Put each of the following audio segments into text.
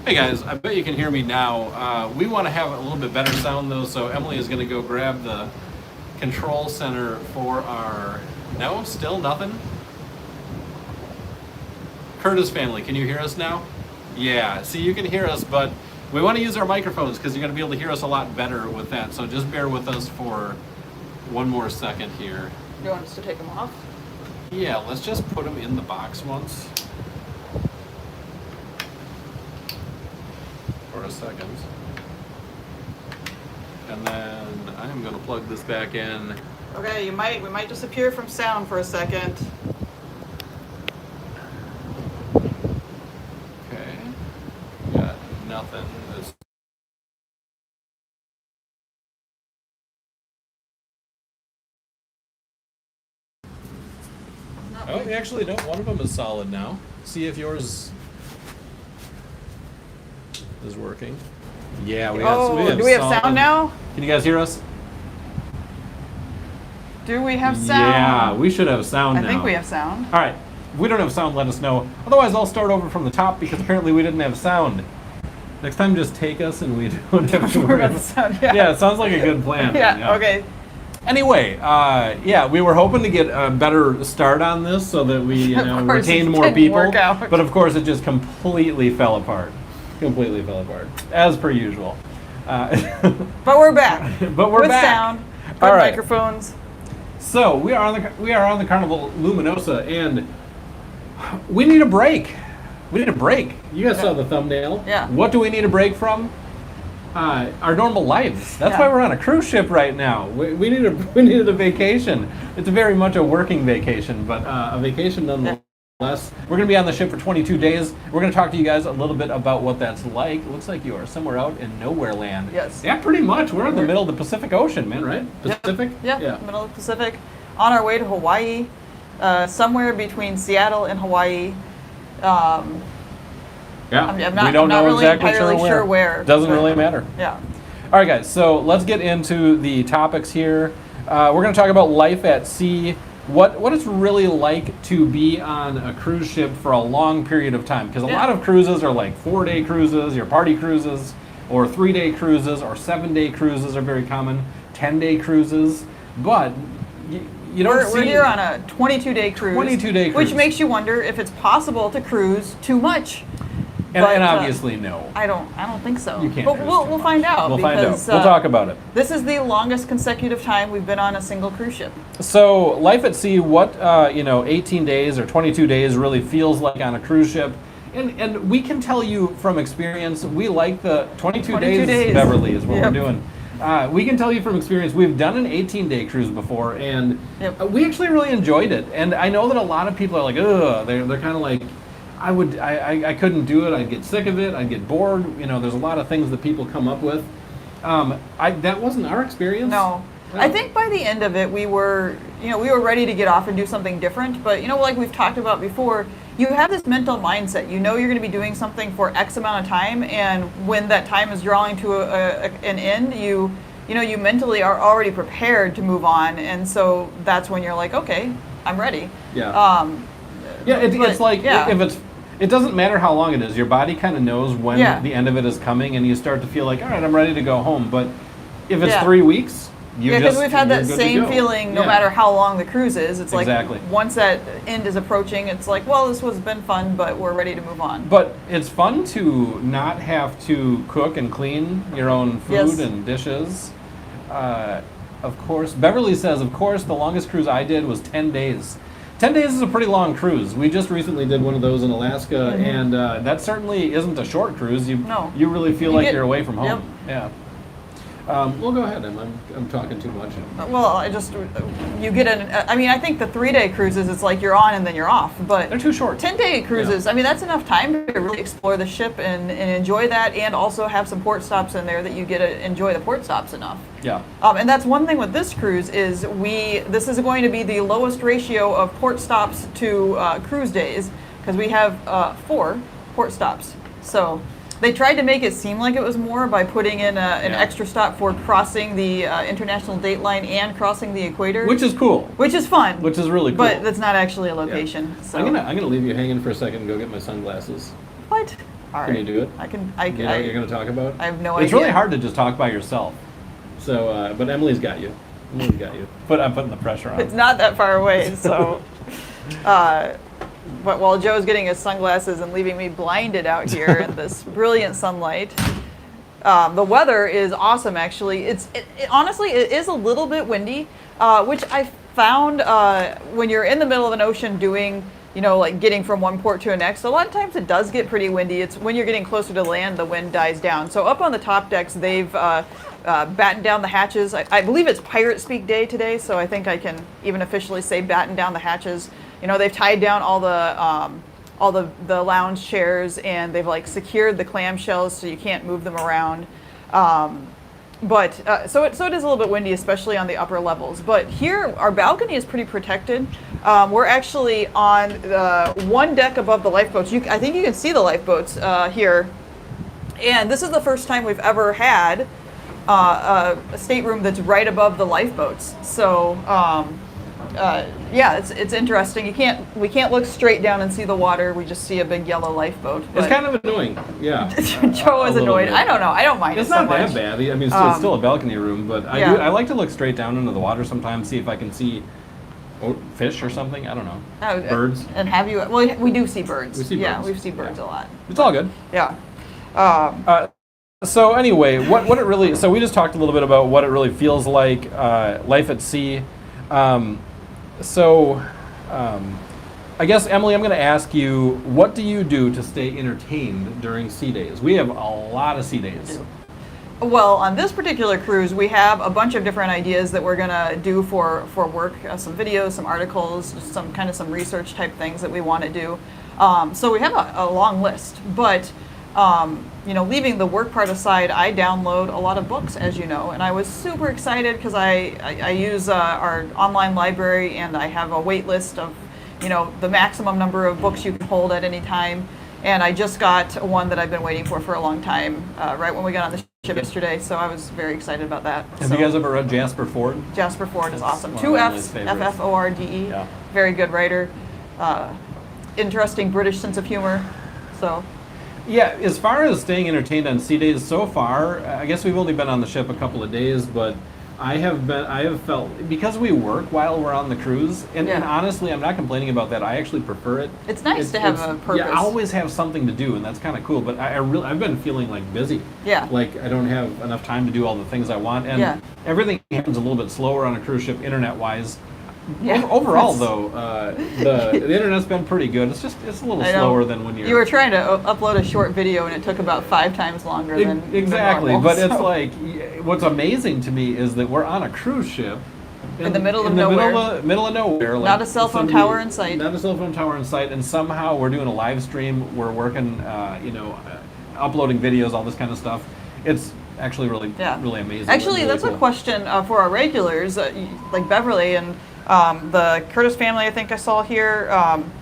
Hey guys, I bet you can hear me now. We want to have a little bit better sound though, so Emily is going to go grab the control center for our... No, still nothing? Curtis family, can you hear us now? Yeah, see, you can hear us, but we want to use our microphones because you're going to be able to hear us a lot better with that, so just bear with us for one more second here. You want us to take them off? Yeah, let's just put them in the box once. For a second. And then I'm going to plug this back in. Okay, we might disappear from sound for a second. Okay. Got nothing. Oh, actually, no. One of them is solid now. See if yours is working. Yeah, we have. Do we have sound now? Can you guys hear us? Do we have sound? Yeah, we should have sound now. I think we have sound. All right. If we don't have sound, let us know. Otherwise, I'll start over from the top because apparently we didn't have sound. Next time, just take us and we don't have to worry about the sound. Yeah, it sounds like a good plan. Yeah, okay. Anyway, yeah, we were hoping to get a better start on this so that we retained more people. But of course, it just completely fell apart. Completely fell apart, as per usual. But we're back. But we're with back. Sound, good all right. microphones. So we are on the Carnival Luminosa, and we need a break. We need a break. You guys saw the thumbnail. Yeah. What do we need a break from? Our normal lives. That's why we're on a cruise ship right now. We needed a vacation. It's very much a working vacation, but a vacation nonetheless. We're going to be on the ship for 22 days. We're going to talk to you guys a little bit about what that's like. It looks like you are somewhere out in nowhere land. Yes. Yeah, pretty much. We're in the middle of the Pacific Ocean, man, right? Pacific? Yeah, middle of the Pacific. On our way to Hawaii, somewhere between Seattle and Hawaii. Yeah, I'm not, we don't know really exactly sure where. Doesn't really matter. Yeah. All right, guys, so let's get into the topics here. We're going to talk about life at sea, what it's really like to be on a cruise ship for a long period of time. Because a lot of cruises are like 4-day cruises, your party cruises, or 3-day cruises, or 7-day cruises are very common, 10-day cruises. But you don't see... We're here on a 22-day cruise. 22-day cruise. Which makes you wonder if it's possible to cruise too much. And obviously, no. I don't think so. You can't. But we'll find out. We'll we'll talk about it. This is the longest consecutive time we've been on a single cruise ship. So, life at sea, what 18 days or 22 days really feels like on a cruise ship, and we can tell you from experience, we like the 22 days. Beverly is what we're doing. We can tell you from experience, we've done an 18-day cruise before, and we actually really enjoyed it. And I know that a lot of people are like, ugh, they're kind of like. I couldn't do it. I'd get sick of it. I'd get bored. There's a lot of things that people come up with. That wasn't our experience. No. I think by the end of it, we were ready to get off and do something different. But like we've talked about before, you have this mental mindset. You're going to be doing something for X amount of time, and when that time is drawing to an end, you mentally are already prepared to move on, and so that's when you're like, okay, I'm ready. Yeah. It's like if it doesn't matter how long it is. Your body kind of knows when the end of it is coming, and you start to feel like, all right, I'm ready to go home. But if it's 3 weeks, because we've had that same feeling no matter how long the cruise is. It's like once that end is approaching, it's like, well, this has been fun, but we're ready to move on. But it's fun to not have to cook and clean your own food and dishes. Of course, Beverly says, of course, the longest cruise I did was 10 days. 10 days is a pretty long cruise. We just recently did one of those in Alaska, and that certainly isn't a short cruise. You really feel like you're away from home. Yeah. Well, go ahead. I'm talking too much. Well, I think the 3-day cruises, it's like you're on and then you're off. But they're too short. 10-day cruises, that's enough time to really explore the ship and enjoy that, and also have some port stops in there that you get to enjoy the port stops enough. Yeah. And that's one thing with this cruise is this is going to be the lowest ratio of port stops to cruise days, because we have 4 port stops. So they tried to make it seem like it was more by putting in an extra stop for crossing the international date line and crossing the equator. Which is cool. Which is fun. Which is really cool. But that's not actually a location. Yeah. So. I'm gonna leave you hanging for a second and go get my sunglasses. What? All right. Can you do it? I can. You know what you're going to talk about? I have no idea. It's really hard to just talk by yourself. So, but Emily's got you. Emily's got you. But I'm putting the pressure on. It's not that far away, so. But while Joe's getting his sunglasses and leaving me blinded out here in this brilliant sunlight, the weather is awesome. Actually, honestly it is a little bit windy, which I found when you're in the middle of an ocean doing. Like getting from one port to the next, a lot of times it does get pretty windy. It's when you're getting closer to land, the wind dies down. So up on the top decks, they've battened down the hatches. I believe it's pirate speak day today, so I think I can even officially say batten down the hatches. They've tied down all the lounge chairs, and they've like secured the clamshells so you can't move them around. But so it is a little bit windy, especially on the upper levels. But here, our balcony is pretty protected. We're actually on one deck above the lifeboats. I think you can see the lifeboats here. And this is the first time we've ever had a stateroom that's right above the lifeboats. So yeah, it's interesting. We can't look straight down and see the water. We just see a big yellow lifeboat. It's kind of annoying. Yeah. Joe is annoyed. I don't know. I don't mind. It's it so not that much. bad. I mean, it's still a balcony room, but Yeah. I like to look straight down into the water sometimes, see if I can see fish or something. I don't know. Birds. And have you? Well, we do see birds. We see Yeah, birds. we see birds a lot. It's all good. Yeah. So anyway, what it really, so we just talked a little bit about what it really feels like, life at sea. I guess, Emily, I'm going to ask you, what do you do to stay entertained during sea days? We have a lot of sea days. Well, on this particular cruise, we have a bunch of different ideas that we're going to do for work, some videos, some articles, just some research type things that we want to do. So we have a long list, but leaving the work part aside, I download a lot of books, as you know, and I was super excited because I use our online library, and I have a wait list of, the maximum number of books you can hold at any time. And I just got one that I've been waiting for a long time, right when we got on the ship yesterday, so I was very excited about that. Have you guys ever read Jasper Fforde? Jasper Fforde is awesome. One 2 of Emily's F's, favorites. F-F-O-R-D-E. Yeah. Very good writer. Interesting British sense of humor. So. Yeah, as far as staying entertained on sea days so far, I guess we've only been on the ship a couple of days, but I have felt, because we work while we're on the cruise, and honestly, I'm not complaining about that. I actually prefer it. It's nice to have a purpose. Yeah, I always have something to do, and that's kind of cool, but I've been feeling like busy. Yeah. Like I don't have enough time to do all the things I want, and everything happens a little bit slower on a cruise ship internet-wise. Yeah. Overall, though, the internet's been pretty good. It's a little slower than when you're. You were trying to upload a short video, and it took about 5 times longer than exactly. normal, but it's like, what's amazing to me is that we're on a cruise ship in the middle of nowhere. Middle of nowhere. Like not a cell phone tower in sight. Not a cell phone tower in sight, and somehow we're doing a live stream. We're working, uploading videos, all this kind of stuff. It's actually really amazing. Actually, really that's cool. a question for our regulars, like Beverly and. The Curtis family, I think I saw here.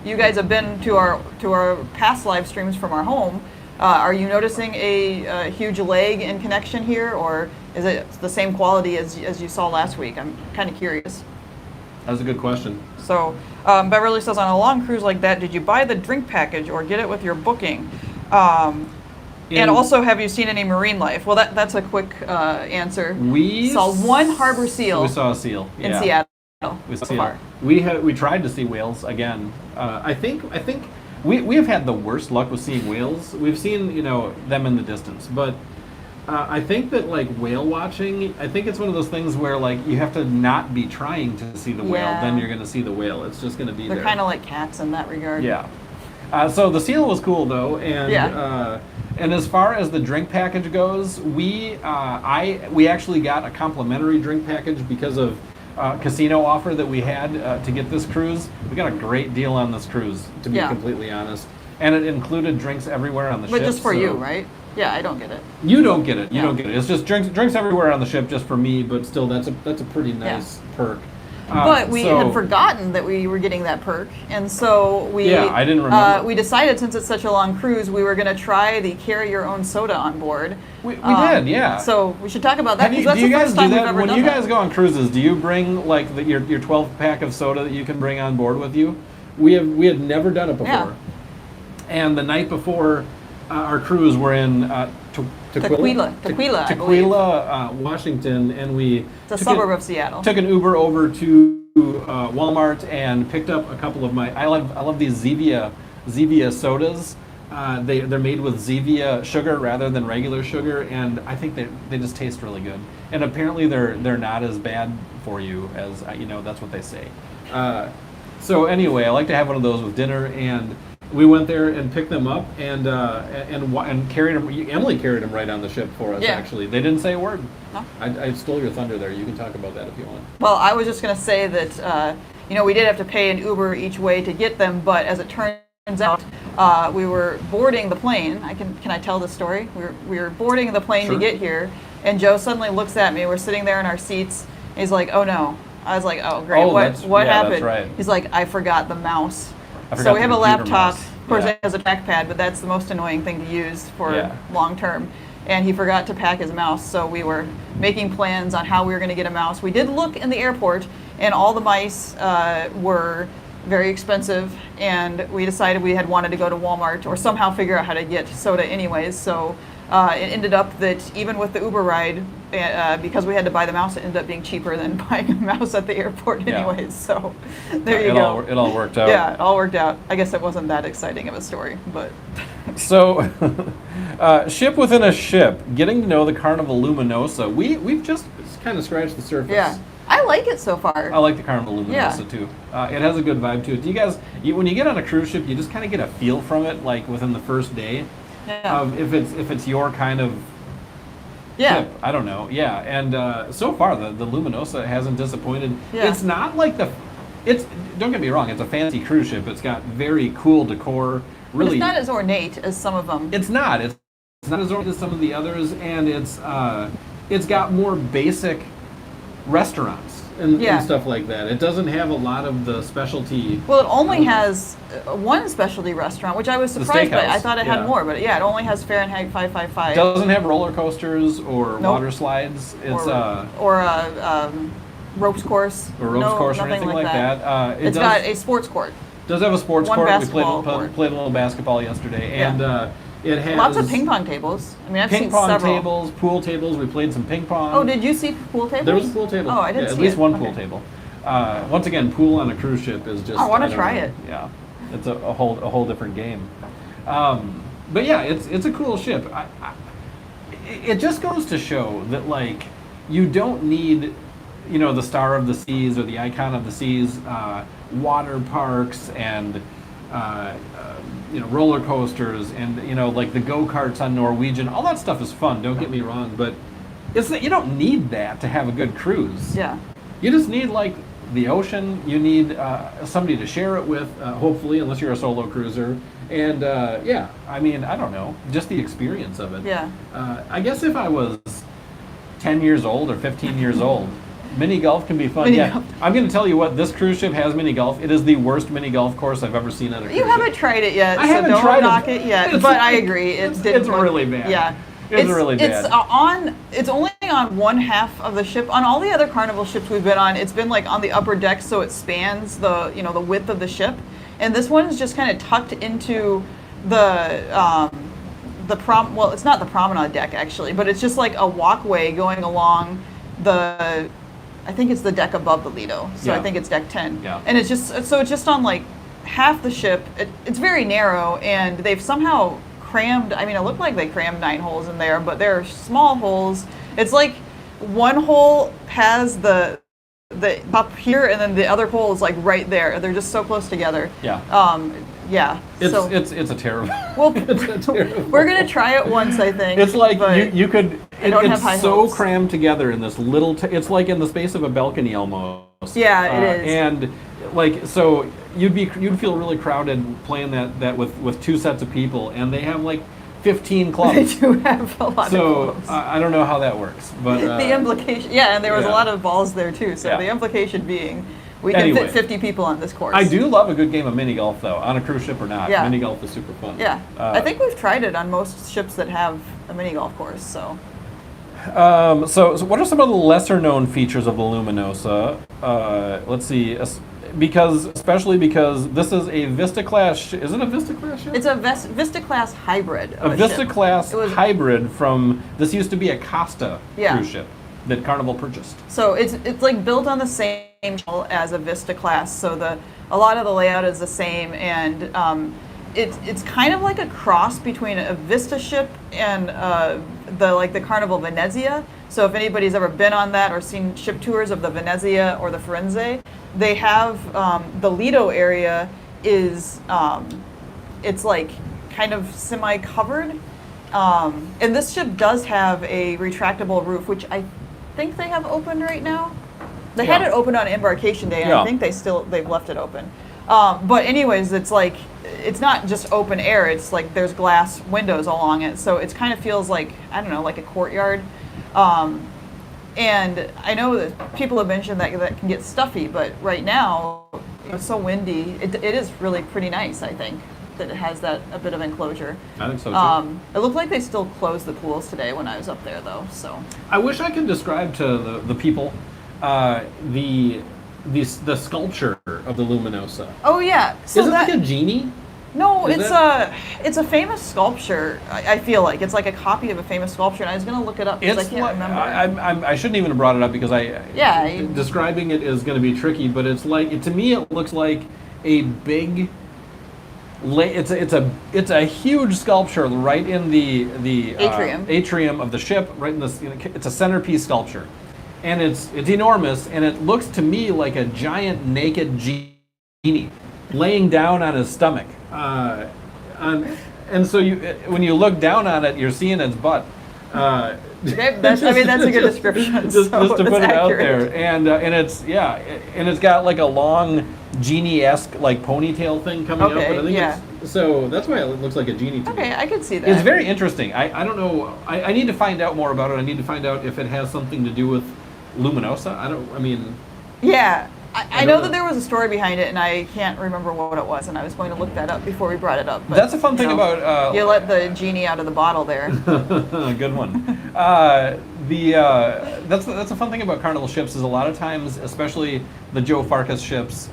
You guys have been to our past live streams from our home. Are you noticing a huge lag in connection here, or is it the same quality as you saw last week? I'm kind of curious. That's a good question. So Beverly says, on a long cruise like that, did you buy the drink package or get it with your booking? And also, have you seen any marine life? Well, that's a quick answer. We saw one harbor seal. We saw a seal in Seattle. We tried to see whales again. I think we have had the worst luck with seeing whales. We've seen them in the distance, but I think that like whale watching, I think it's one of those things where like you have to not be trying to see the whale, then you're going to see the whale. It's just going to be there. They're kind of like cats in that regard. Yeah. So the seal was cool though, and and as far as the drink package goes, we actually got a complimentary drink package because of. Casino offer that we had to get this cruise. We got a great deal on this cruise, to be completely honest. And it included drinks everywhere on the ship. But just for you, right? Yeah, I don't get it. You don't get it. You don't get it. It's just drinks everywhere on the ship just for me, but still that's a pretty nice perk. But we had forgotten that we were getting that perk, and so we I didn't remember. We decided, since it's such a long cruise, we were going to try the carry your own soda on board. We did, yeah. So we should talk about that. Do you guys do that when you guys go on cruises? Do you bring like your 12-pack of soda that you can bring on board with you? We had never done it before. And the night before our cruise, we're in Tequila, I believe. Washington, and we It's a suburb of Seattle. took an Uber over to Walmart and picked up a couple of I love these Zevia sodas. They're made with Zevia sugar rather than regular sugar, and I think they just taste really good. And apparently they're not as bad for you as that's what they say. So anyway, I like to have one of those with dinner, and we went there and picked them up and carried them. Emily carried them right on the ship for us. Yeah. Actually, they didn't say a word. No. I stole your thunder there. You can talk about that if you want. Well, I was just going to say that we did have to pay an Uber each way to get them, but as it turns out, we were boarding the plane. Can I tell the story? We were boarding the plane Sure. to get here, and Joe suddenly looks at me. We're sitting there in our seats. And he's like, "Oh no!" I was like, "Oh great! Oh, what happened?" That's right. He's like, "I forgot the mouse." I forgot So we the have a computer laptop. mouse. Of course, Yeah. it has a trackpad, but that's the most annoying thing to use for Yeah. long term. And he forgot to pack his mouse, so we were making plans on how we were going to get a mouse. We did look in the airport, and all the mice were very expensive, and we decided we had wanted to go to Walmart or somehow figure out how to get soda anyways. So it ended up that even with the Uber ride, because we had to buy the mouse, it ended up being cheaper than buying a mouse at the airport Yeah. anyways. So there you go. It all worked out. Yeah, it all worked out. I guess it wasn't that exciting of a story, but So, ship within a ship, getting to know the Carnival Luminosa. We've just kind of scratched the surface. yeah, I like it so far. I like the Carnival Luminosa Yeah. too. It has a good vibe to it. Do you guys, when you get on a cruise ship, you just kind of get a feel from it, like within the first day, Yeah. of if it's your kind of Yeah. ship. I don't know. Yeah, and so far the Luminosa hasn't disappointed. Yeah. It's not like don't get me wrong, it's a fancy cruise ship. It's got very cool decor. But Really, it's not as ornate as some of them. It's not. It's not as ornate as some of the others, and it's got more basic restaurants and Yeah. stuff like that. It doesn't have a lot of the specialty. Well, it only has one specialty restaurant, which I was The surprised by. I steakhouse, thought it yeah. had more, but yeah, it only has Fahrenheit 555. Doesn't have roller coasters or Nope. water slides. It's or a ropes course. or ropes No, course or nothing anything like that. It's got a sports court. does have a sports one court. We basketball court. played a little basketball yesterday, Yeah. and it has Lots of ping pong tables. I mean, I've ping seen pong several. tables, pool tables. We played some ping pong. Oh, did you see pool tables? There was a pool table. Oh, I didn't yeah, see at least it. one Okay. pool table. Once again, pool on a cruise ship is just. I wanna don't try know. it. Yeah, it's a whole different game. But yeah, it's a cool ship. It just goes to show that like you don't need, the star of the seas or the icon of the seas, water parks and. Roller coasters and like the go-karts on Norwegian, all that stuff is fun, don't get me wrong, but it's that you don't need that to have a good cruise. Yeah. You just need like the ocean, you need somebody to share it with, hopefully, unless you're a solo cruiser, and I don't know, just the experience of it. Yeah. I guess if I was 10 years old or 15 years old, mini golf can be fun. Mini Yeah, golf. I'm going to tell you what, this cruise ship has mini golf. It is the worst mini golf course I've ever seen on a cruise You ship. haven't tried it yet, I so haven't don't tried it. knock it yet. But I agree, it's didn't look- really bad. Yeah. It's really bad. It's only on one half of the ship. On all the other Carnival ships we've been on, it's been like on the upper deck, so it spans the the width of the ship. And this one is just kind of tucked into the well, it's not the promenade deck actually, but it's just like a walkway going along I think it's the deck above the Lido. So Yeah. I think it's deck 10. Yeah. And it's just on like half the ship. It's very narrow, and they've somehow crammed, it looked like they crammed 9 holes in there, but they're small holes. It's like one hole has the up here, and then the other hole is like right there. They're just so close together. Yeah. Yeah. It's a terrible. Well, it's a terrible. we're gonna try it once, I think. It's like but you could. don't have It's high so hopes. crammed together in this little. It's like in the space of a balcony almost. Yeah, it is. And like so, you'd feel really crowded playing that with 2 sets of people, and they have like 15 They clubs. do have a lot So of clubs. I don't know how that works, but The implication, yeah, and there was a yeah. lot of balls there too. So Yeah. the implication being, we can Anyway. fit 50 people on this course. I do love a good game of mini golf though, on a cruise ship or not. Yeah. Mini golf is super fun. Yeah, I think we've tried it on most ships that have a mini golf course. So So what are some of the lesser known features of the Luminosa? Let's see. especially because this is a Vista class. Is it a Vista class ship? It's a Vista class hybrid. A Vista class hybrid from. This used to be a Costa cruise ship that Carnival purchased. So it's like built on the same as a Vista class. So a lot of the layout is the same, and it's kind of like a cross between a Vista ship and the Carnival Venezia. So if anybody's ever been on that or seen ship tours of the Venezia or the Firenze, they have the Lido area is it's like kind of semi-covered, and this ship does have a retractable roof, which I think they have open right now. They had it open on embarkation day, and I think they've left it open. But anyways, it's like it's not just open air. It's like there's glass windows along it, so it kind of feels like, I don't know, like a courtyard. And I know that people have mentioned that can get stuffy, but right now it's so windy. It is really pretty nice, I think, that it has a bit of enclosure. I think so too. It looked like they still closed the pools today when I was up there, though. So I wish I could describe to the people the sculpture of the Luminosa. Oh yeah, so is it like a genie? No, it's a famous sculpture. I feel like it's like a copy of a famous sculpture, and I was gonna look it up because I can't remember. I shouldn't even have brought it up because describing it is going to be tricky. But it's like to me it looks like a big. It's a huge sculpture right in the atrium of the ship. Right in this, it's a centerpiece sculpture, and it's enormous, and it looks to me like a giant naked genie laying down on his stomach. And so when you look down on it, you're seeing its butt. That's a good description. Just to put it out there, and it's got like a long genie-esque like ponytail thing coming up. But I think so that's why it looks like a genie to me. Okay, I could see that. It's very interesting. I don't know. I need to find out more about it. I need to find out if it has something to do with Luminosa. Yeah. I know that there was a story behind it, and I can't remember what it was, and I was going to look that up before we brought it up. But, that's a fun thing about... you let the genie out of the bottle there. Good one. That's a fun thing about Carnival ships is a lot of times, especially the Joe Farkas ships,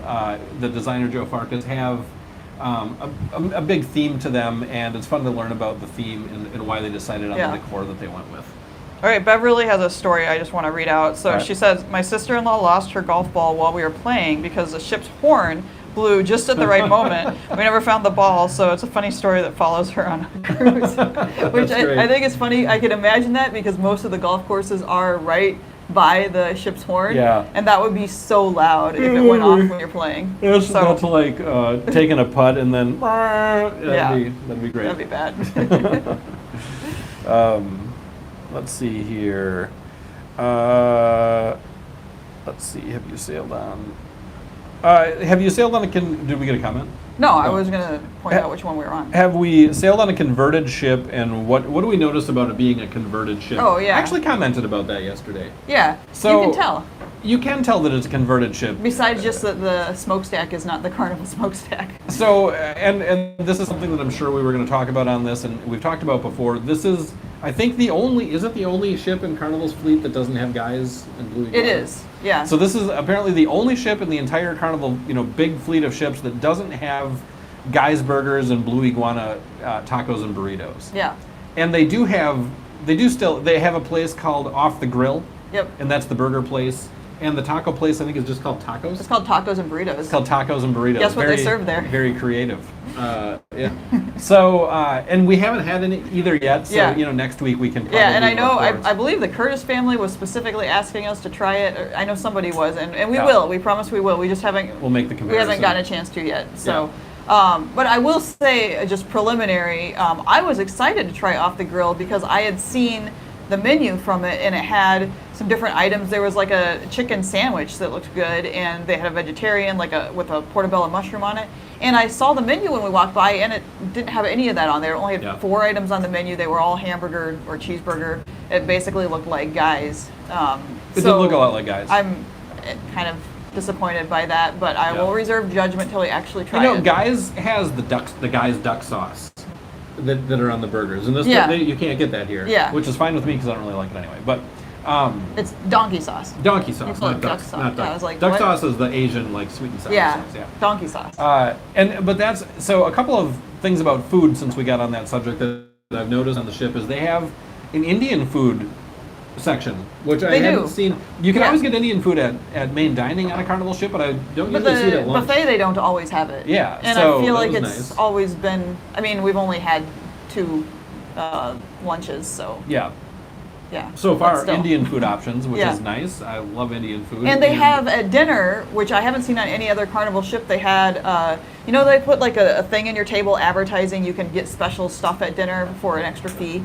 the designer Joe Farkas, have a big theme to them, and it's fun to learn about the theme and why they decided on the decor that they went with. All right, Beverly has a story I just want to read out. So she says, my sister-in-law lost her golf ball while we were playing because the ship's horn blew just at the right moment. We never found the ball, so it's a funny story that follows her on a cruise. Which I think is funny. I can imagine that because most of the golf courses are right by the ship's horn. Yeah. And that would be so loud if it went off when you're playing. It's not to like taking a putt and then that'd be great. That'd be bad. Let's see here. Let's see. Have you sailed on? Did we get a comment? No, I was going to point out which one we were on. Have we sailed on a converted ship, and what do we notice about it being a converted ship? Oh, yeah. I actually commented about that yesterday. Yeah, so you can tell. You can tell that it's a converted ship. Besides just that the smokestack is not the Carnival smokestack. So, and this is something that I'm sure we were going to talk about on this, and we've talked about before. This is, I think, the only ship in Carnival's fleet that doesn't have guys in blue iguana? It is, yeah. So this is apparently the only ship in the entire Carnival, big fleet of ships that doesn't have guys burgers and blue iguana tacos and burritos. Yeah. And they have a place called Off the Grill. Yep. And that's the burger place. And the taco place, I think, is just called Tacos. It's called Tacos and Burritos. It's called Tacos and Burritos. Guess what they serve there. Very creative. Yeah. So, and we haven't had any either yet. So, next week we can probably and I know, I believe the Curtis family was specifically asking us to try it. I know somebody was, and we will. We promise we will. We just haven't. We'll make the comparison. We haven't gotten a chance to yet. So. Yeah. But I will say, just preliminary, I was excited to try Off the Grill because I had seen the menu from it, and it had some different items. There was like a chicken sandwich that looked good, and they had a vegetarian, with a portobello mushroom on it. And I saw the menu when we walked by, and it didn't have any of that on there. It only had 4 items on the menu. They were all hamburger or cheeseburger. It basically looked like Guys. It did look a lot like Guys. I'm kind of disappointed by that, but I will reserve judgment till we actually try it. Guys has the Guys duck sauce that are on the burgers, and this you can't get that here, which is fine with me because I don't really like it anyway. But It's donkey sauce. Donkey sauce, You call not it duck duck sauce. not Yeah, I duck. was like, duck what? sauce is the Asian like sweet and sour Yeah, sauce. Yeah. donkey sauce. But that's so a couple of things about food since we got on that subject that I've noticed on the ship is they have an Indian food section, which I hadn't seen. You can always get Indian food at main dining on a Carnival ship, but I don't usually see it at lunch. Buffet, they don't always have it. Yeah, and so I feel that like was it's nice. always been. I mean, we've only had 2 lunches, so Yeah. yeah. So but far, still. Indian food options, which Yeah. is nice. I love Indian food. And they have at dinner, which I haven't seen on any other Carnival ship. They had, they put like a thing in your table advertising you can get special stuff at dinner for an extra fee.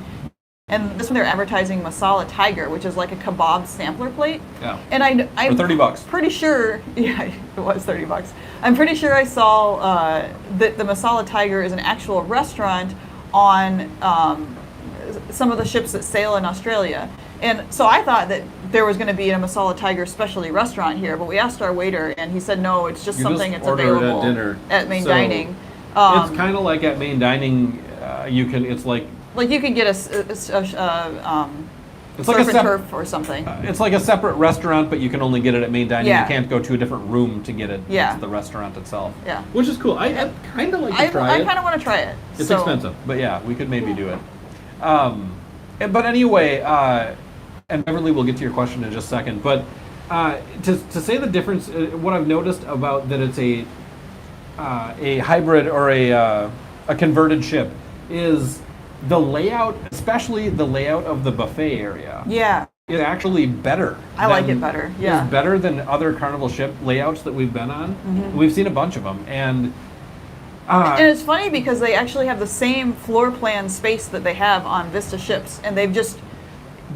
And this one they're advertising masala tiger, which is like a kebab sampler plate. Yeah. And I'm For $30. pretty sure, yeah, it was $30. I'm pretty sure I saw that the masala tiger is an actual restaurant on some of the ships that sail in Australia. And so I thought that there was going to be a masala tiger specialty restaurant here, but we asked our waiter, and he said no, it's just something that's order it available at dinner. at main So dining. it's kind of like at main dining. It's like you could get a it's surf like a and turf or something. It's like a separate restaurant, but you can only get it at main dining. Yeah. You can't go to a different room to get it. Yeah. It's the restaurant itself. Yeah. Which is cool. I kind of like to try I it. kind of want to try it. It's So- expensive, but yeah, we could maybe do it. But anyway, and Beverly, we'll get to your question in just a second. But to say the difference, what I've noticed about that it's a hybrid or a converted ship is the layout, especially the layout of the buffet area. Yeah. Is actually better. I like it better, yeah. It's better than other Carnival ship layouts that we've been on. Mm-hmm. We've seen a bunch of them, and And it's funny because they actually have the same floor plan space that they have on Vista ships, and they've just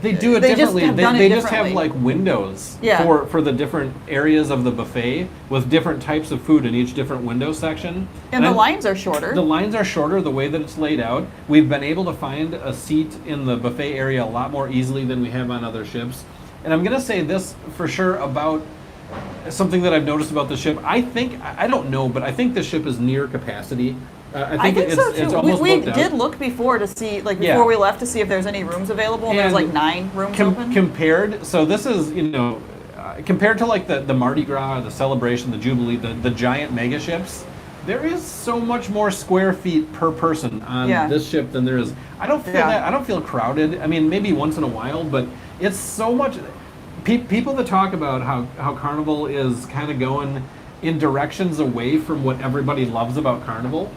they do it They just differently. have They, done it they just have differently. like windows Yeah. for the different areas of the buffet with different types of food in each different window section. and the I'm- lines are shorter. The lines are shorter the way that it's laid out. We've been able to find a seat in the buffet area a lot more easily than we have on other ships. And I'm going to say this for sure about something that I've noticed about the ship. I don't know, but I think the ship is near capacity. I think so too. it's almost we booked out. did look before to see, like Yeah. before we left, to see if there's any rooms available. And there's And like 9 rooms open. Compared, so this is, compared to like the Mardi Gras, the Celebration, the Jubilee, the giant mega ships, there is so much more square feet per person on Yeah. this ship than there is. I don't feel Yeah. that. I don't feel crowded. I mean, maybe once in a while, but it's so much. People that talk about how Carnival is kind of going in directions away from what everybody loves about Carnival,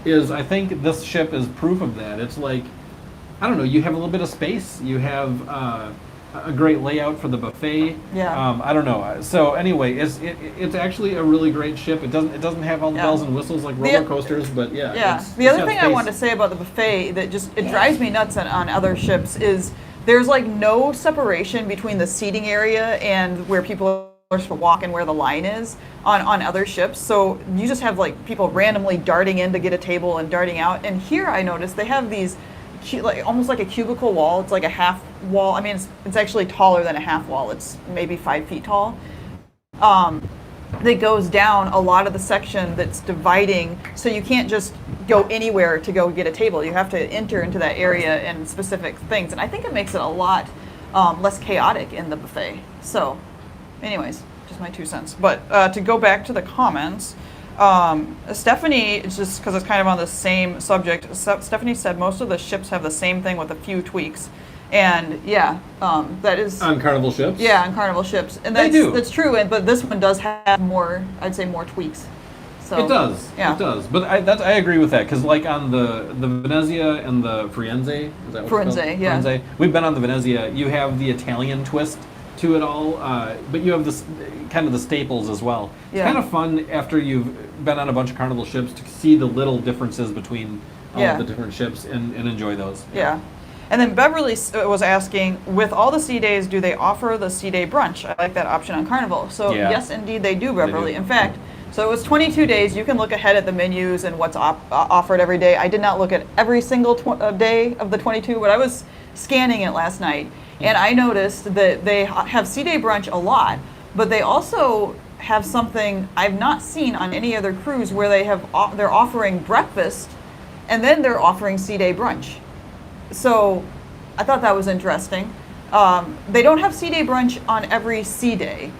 I think this ship is proof of that. It's like, I don't know, you have a little bit of space. You have a great layout for the buffet. Yeah. I don't know. So anyway, it's actually a really great ship. It doesn't have all the Yeah. bells and whistles like roller coasters, but yeah. Yeah. it's The other got thing I space. wanted to say about the buffet that just it drives me nuts on other ships is there's like no separation between the seating area and where people are supposed to walk and where the line is on other ships. So you just have like people randomly darting in to get a table and darting out. And here I noticed they have these like almost like a cubicle wall. It's like a half wall. I mean, it's actually taller than a half wall. It's maybe 5 feet tall. That goes down a lot of the section that's dividing, so you can't just go anywhere to go get a table. You have to enter into that area and specific things, and I think it makes it a lot less chaotic in the buffet. So, anyways, just my 2 cents. But to go back to the comments, Stephanie, it's just because it's kind of on the same subject, Stephanie said most of the ships have the same thing with a few tweaks. And yeah, that is On Carnival ships? yeah, on Carnival ships, and They that's do. that's true. But this one does have more, I'd say, more tweaks. So It does. Yeah. It does. But I agree with that because like on the Venezia and the Firenze, is that what it's Firenze, called? yeah. Firenze. We've been on the Venezia. You have the Italian twist to it all, but you have this kind of the staples as well. It's Yeah. kind of fun after you've been on a bunch of Carnival ships to see the little differences between all Yeah. of the different ships and enjoy those. Yeah. And then Beverly was asking, with all the sea days, do they offer the sea day brunch? I like that option on Carnival. So Yeah. yes, indeed they do, Beverly. do. In fact, so it was 22 days. You can look ahead at the menus and what's offered every day. I did not look at every single day of the 22, but I was scanning it last night. And I noticed that they have sea day brunch a lot, but they also have something I've not seen on any other cruise where they're offering breakfast and then they're offering sea day brunch. So I thought that was interesting. They don't have sea day brunch on every sea day.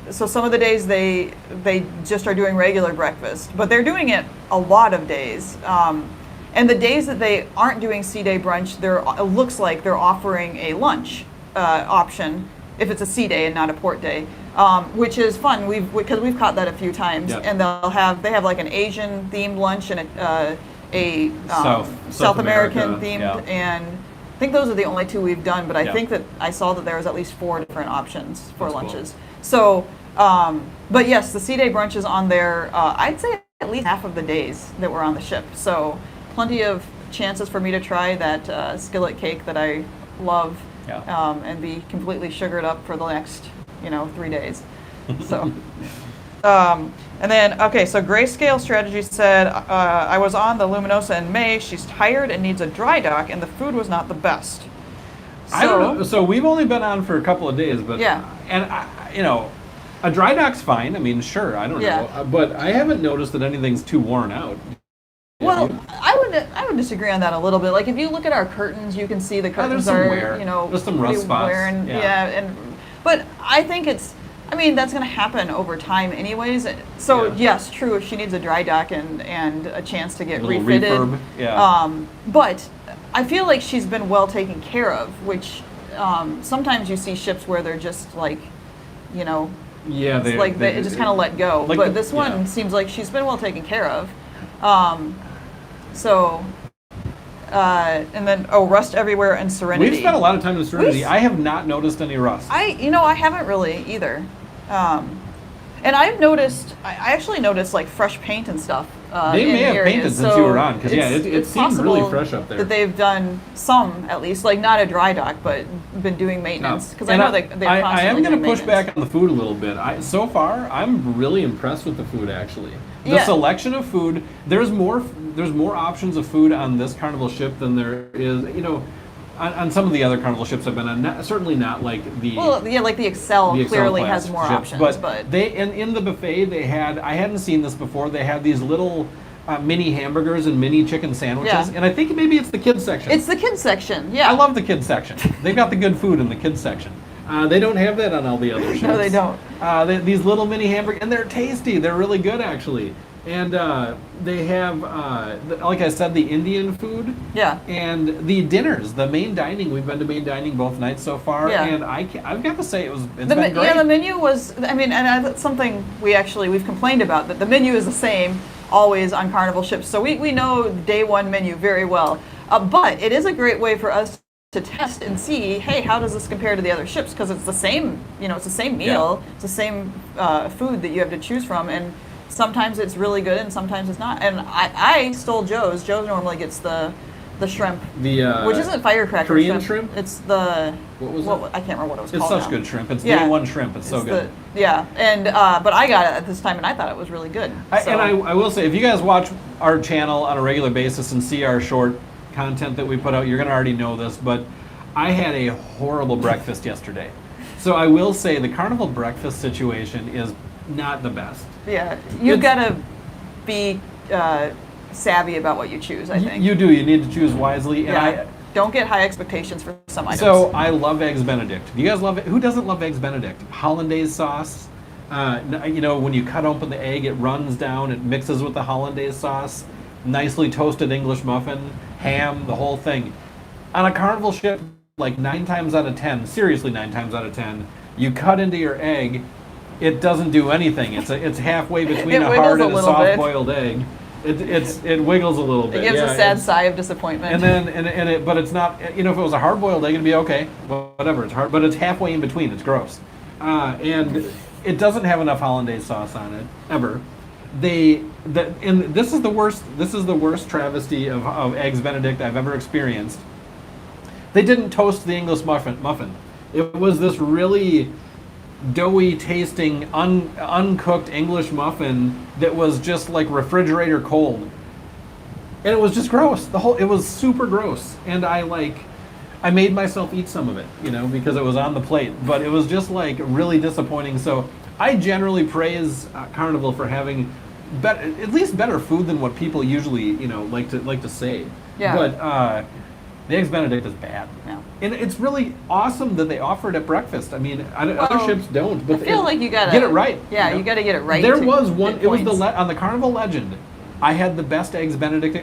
So some of the days they just are doing regular breakfast, but they're doing it a lot of days. And the days that they aren't doing sea day brunch, it looks like they're offering a lunch option if it's a sea day and not a port day, which is fun. Because we've caught that a few times, Yep. and they have like an Asian themed lunch and a South American themed, yeah. and I think those are the only two we've done. But I Yeah. think that I saw that there was at least 4 different options for That's cool. lunches. So, but yes, the sea day brunch is on there. I'd say at least half of the days that we're on the ship. So, plenty of chances for me to try that skillet cake that I love, Yeah. and be completely sugared up for the next, 3 days. So, and then so Grayscale Strategy said, I was on the Luminosa in May. She's tired and needs a dry dock, and the food was not the best. I don't know. So we've only been on for a couple of days, but Yeah. and a dry dock's fine. I mean, sure, I don't Yeah. know, but I haven't noticed that anything's too worn out. Well, I would disagree on that a little bit. Like if you look at our curtains, you can see the curtains some are wear. There's some pretty rust spots. wear and, Yeah. but I think that's going to happen over time anyways. So Yeah. yes, true. If she needs a dry dock and a chance to get A little refitted, refurb, yeah. But I feel like she's been well taken care of. Which sometimes you see ships where they're just like, Yeah, they just kind of let go. Like But this one yeah. seems like she's been well taken care of. And then Rust Everywhere and Serenity. We've spent a lot of time in Serenity. I have not noticed any rust. I haven't really either. And I actually noticed like fresh paint and stuff. They in may have areas. painted since you were on, because it seemed really possible fresh up there. That they've done some, at least, like not a dry dock, but been doing maintenance. Because I know they're constantly I am going to doing push maintenance. back on the food a little bit. So far, I'm really impressed with the food. Actually, the selection of food. There's more options of food on this Carnival ship than there is. On some of the other Carnival ships I've been on. Certainly not like the. Well, yeah, like the Excel clearly class has more ships, options, but they in the buffet they had. I hadn't seen this before. They had these little mini hamburgers and mini chicken sandwiches, Yeah. and I think maybe it's the kids section. It's the kids section. Yeah, I love the kids section. They've got the good food in the kids section. They don't have that on all the other ships. No, they don't. These little mini hamburgers, and they're tasty. They're really good, actually. And they have, like I said, the Indian food. Yeah. And the dinners, the main dining. We've been to main dining both nights so far, Yeah. and I've got to say it's been great. Yeah, the menu was. I mean, and that's something we've complained about, that the menu is the same always on Carnival ships. So we know day one menu very well. But it is a great way for us to test and see, hey, how does this compare to the other ships? Because it's the same, it's the same meal, it's the same food that you have to choose from, and sometimes it's really good and sometimes it's not. And I stole Joe's. Joe normally gets the shrimp, which isn't firecracker Korean shrimp. It's the what was it? I can't remember what it was It's called. such now. good shrimp. It's Yeah. day one shrimp. It's so good. And but I got it at this time and I thought it was really good. And I will say, if you guys watch our channel on a regular basis and see our short content that we put out, you're going to already know this, but I had a horrible breakfast yesterday. So I will say the Carnival breakfast situation is not the best. Yeah, you've got to be savvy about what you choose, I think. You do. You need to choose wisely. Yeah. And Don't get high expectations for some items. So I love Eggs Benedict. Do you guys love it? Who doesn't love Eggs Benedict? Hollandaise sauce. When you cut open the egg, it runs down, it mixes with the hollandaise sauce, nicely toasted English muffin, ham, the whole thing. On a Carnival ship, like 9 times out of 10, seriously 9 times out of 10, you cut into your egg, it doesn't do anything. It's halfway between a hard and a soft-boiled egg. It wiggles a little bit. It gives a sad sigh of disappointment. But it's not. If it was a hard-boiled egg, it'd be okay. Whatever. It's hard, but it's halfway in between. It's gross, and it doesn't have enough hollandaise sauce on it ever. And this is the worst. This is the worst travesty of Eggs Benedict I've ever experienced. They didn't toast the English muffin. It was this really doughy tasting uncooked English muffin that was just like refrigerator cold, and it was just gross. It was super gross, and I made myself eat some of it, because it was on the plate, but it was just like really disappointing. So I generally praise Carnival for having at least better food than what people usually like to say. Yeah. But the Eggs Benedict is bad. Yeah. And it's really awesome that they offer it at breakfast. I mean, other ships don't, but I feel like you gotta get it right. Yeah, you gotta get it right. There was one. It was on the Carnival Legend. I had the best eggs Benedict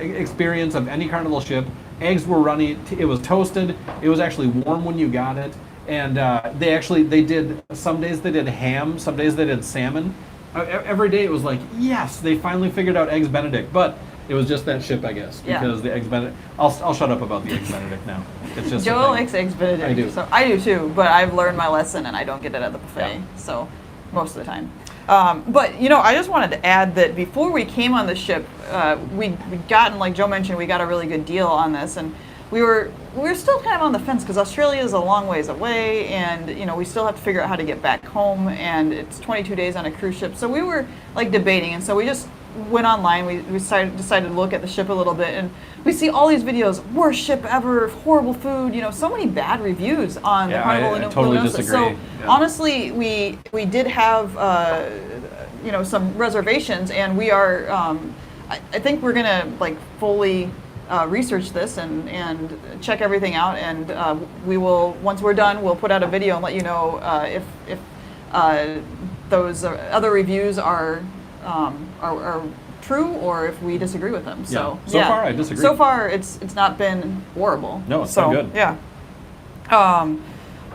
experience of any Carnival ship. Eggs were runny. It was toasted. It was actually warm when you got it. And they did, some days they did ham, some days they did salmon. Every day it was like, yes, they finally figured out Eggs Benedict. But it was just that ship, I guess, because the Eggs Benedict. I'll shut up about the Eggs Benedict now. It's just Joel likes Eggs Benedict. I do. So I do too, but I've learned my lesson and I don't get it at the buffet. So most of the time. But I just wanted to add that before we came on the ship, we'd gotten, like Joe mentioned, we got a really good deal on this, and we were still kind of on the fence because Australia is a long ways away, and we still have to figure out how to get back home, and it's 22 days on a cruise ship, so we were like debating, and so we just went online. We decided to look at the ship a little bit, and we see all these videos, worst ship ever, horrible food, so many bad reviews on the Carnival Luminosa. Totally disagree. So honestly, we did have some reservations, and we are I think we're gonna like fully research this and check everything out, and we will, once we're done, we'll put out a video and let you know if those other reviews are true or if we disagree with them. So far I disagree. So far it's not been horrible. No, it's been good. Yeah.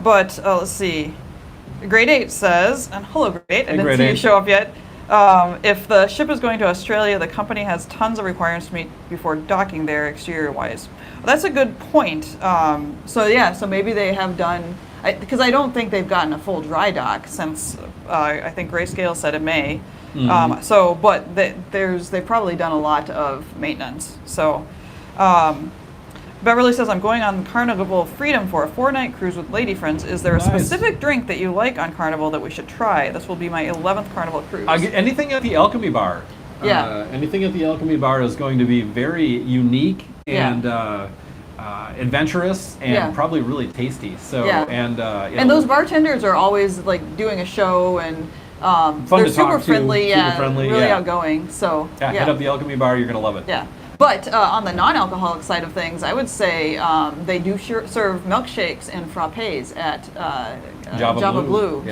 But let's see. Grade 8 says, and hello Grade 8, I didn't see you show up yet. If the ship is going to Australia, the company has tons of requirements to meet before docking there, exterior-wise. Well, that's a good point. So maybe they have done, because I don't think they've gotten a full dry dock since I think Grayscale said in May. Mm-hmm. But they've probably done a lot of maintenance. So. Beverly says, I'm going on Carnival Freedom for a 4-night cruise with lady friends. Is there a specific drink that you like on Carnival that we should try? This will be my 11th Carnival cruise. Anything at the Alchemy Bar. Yeah. Anything at the Alchemy Bar is going to be very unique and adventurous and probably really tasty. So and those bartenders are always like doing a show, and they're super friendly, really outgoing. So head up the Alchemy Bar, you're gonna love it. Yeah. But on the non-alcoholic side of things, I would say they do serve milkshakes and frappes at Java Blue,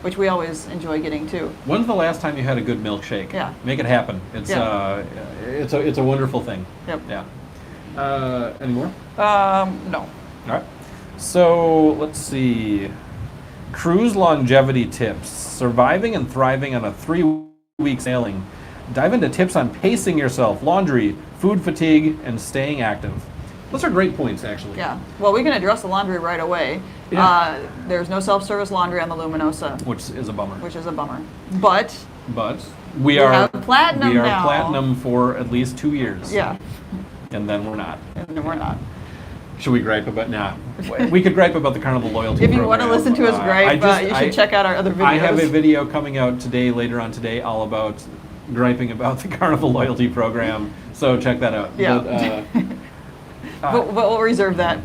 which we always enjoy getting too. When's the last time you had a good milkshake? Yeah. Make it happen. It's it's a wonderful thing. Yep. Yeah. Any more? No. All right. So let's see. Cruise longevity tips. Surviving and thriving on a 3-week sailing. Dive into tips on pacing yourself, laundry, food fatigue, and staying active. Those are great points, actually. Yeah. Well, we can address the laundry right away. Yeah. There's no self-service laundry on the Luminosa. Which is a bummer. But we are platinum We are now. platinum for at least 2 years. Yeah. And then we're not. Should we gripe about? Nah. We could gripe about the Carnival loyalty program. If you want to listen to us gripe, you should check out our other videos. I have a video coming out later on today, all about griping about the Carnival loyalty program, so check that out. Yeah. But we'll reserve that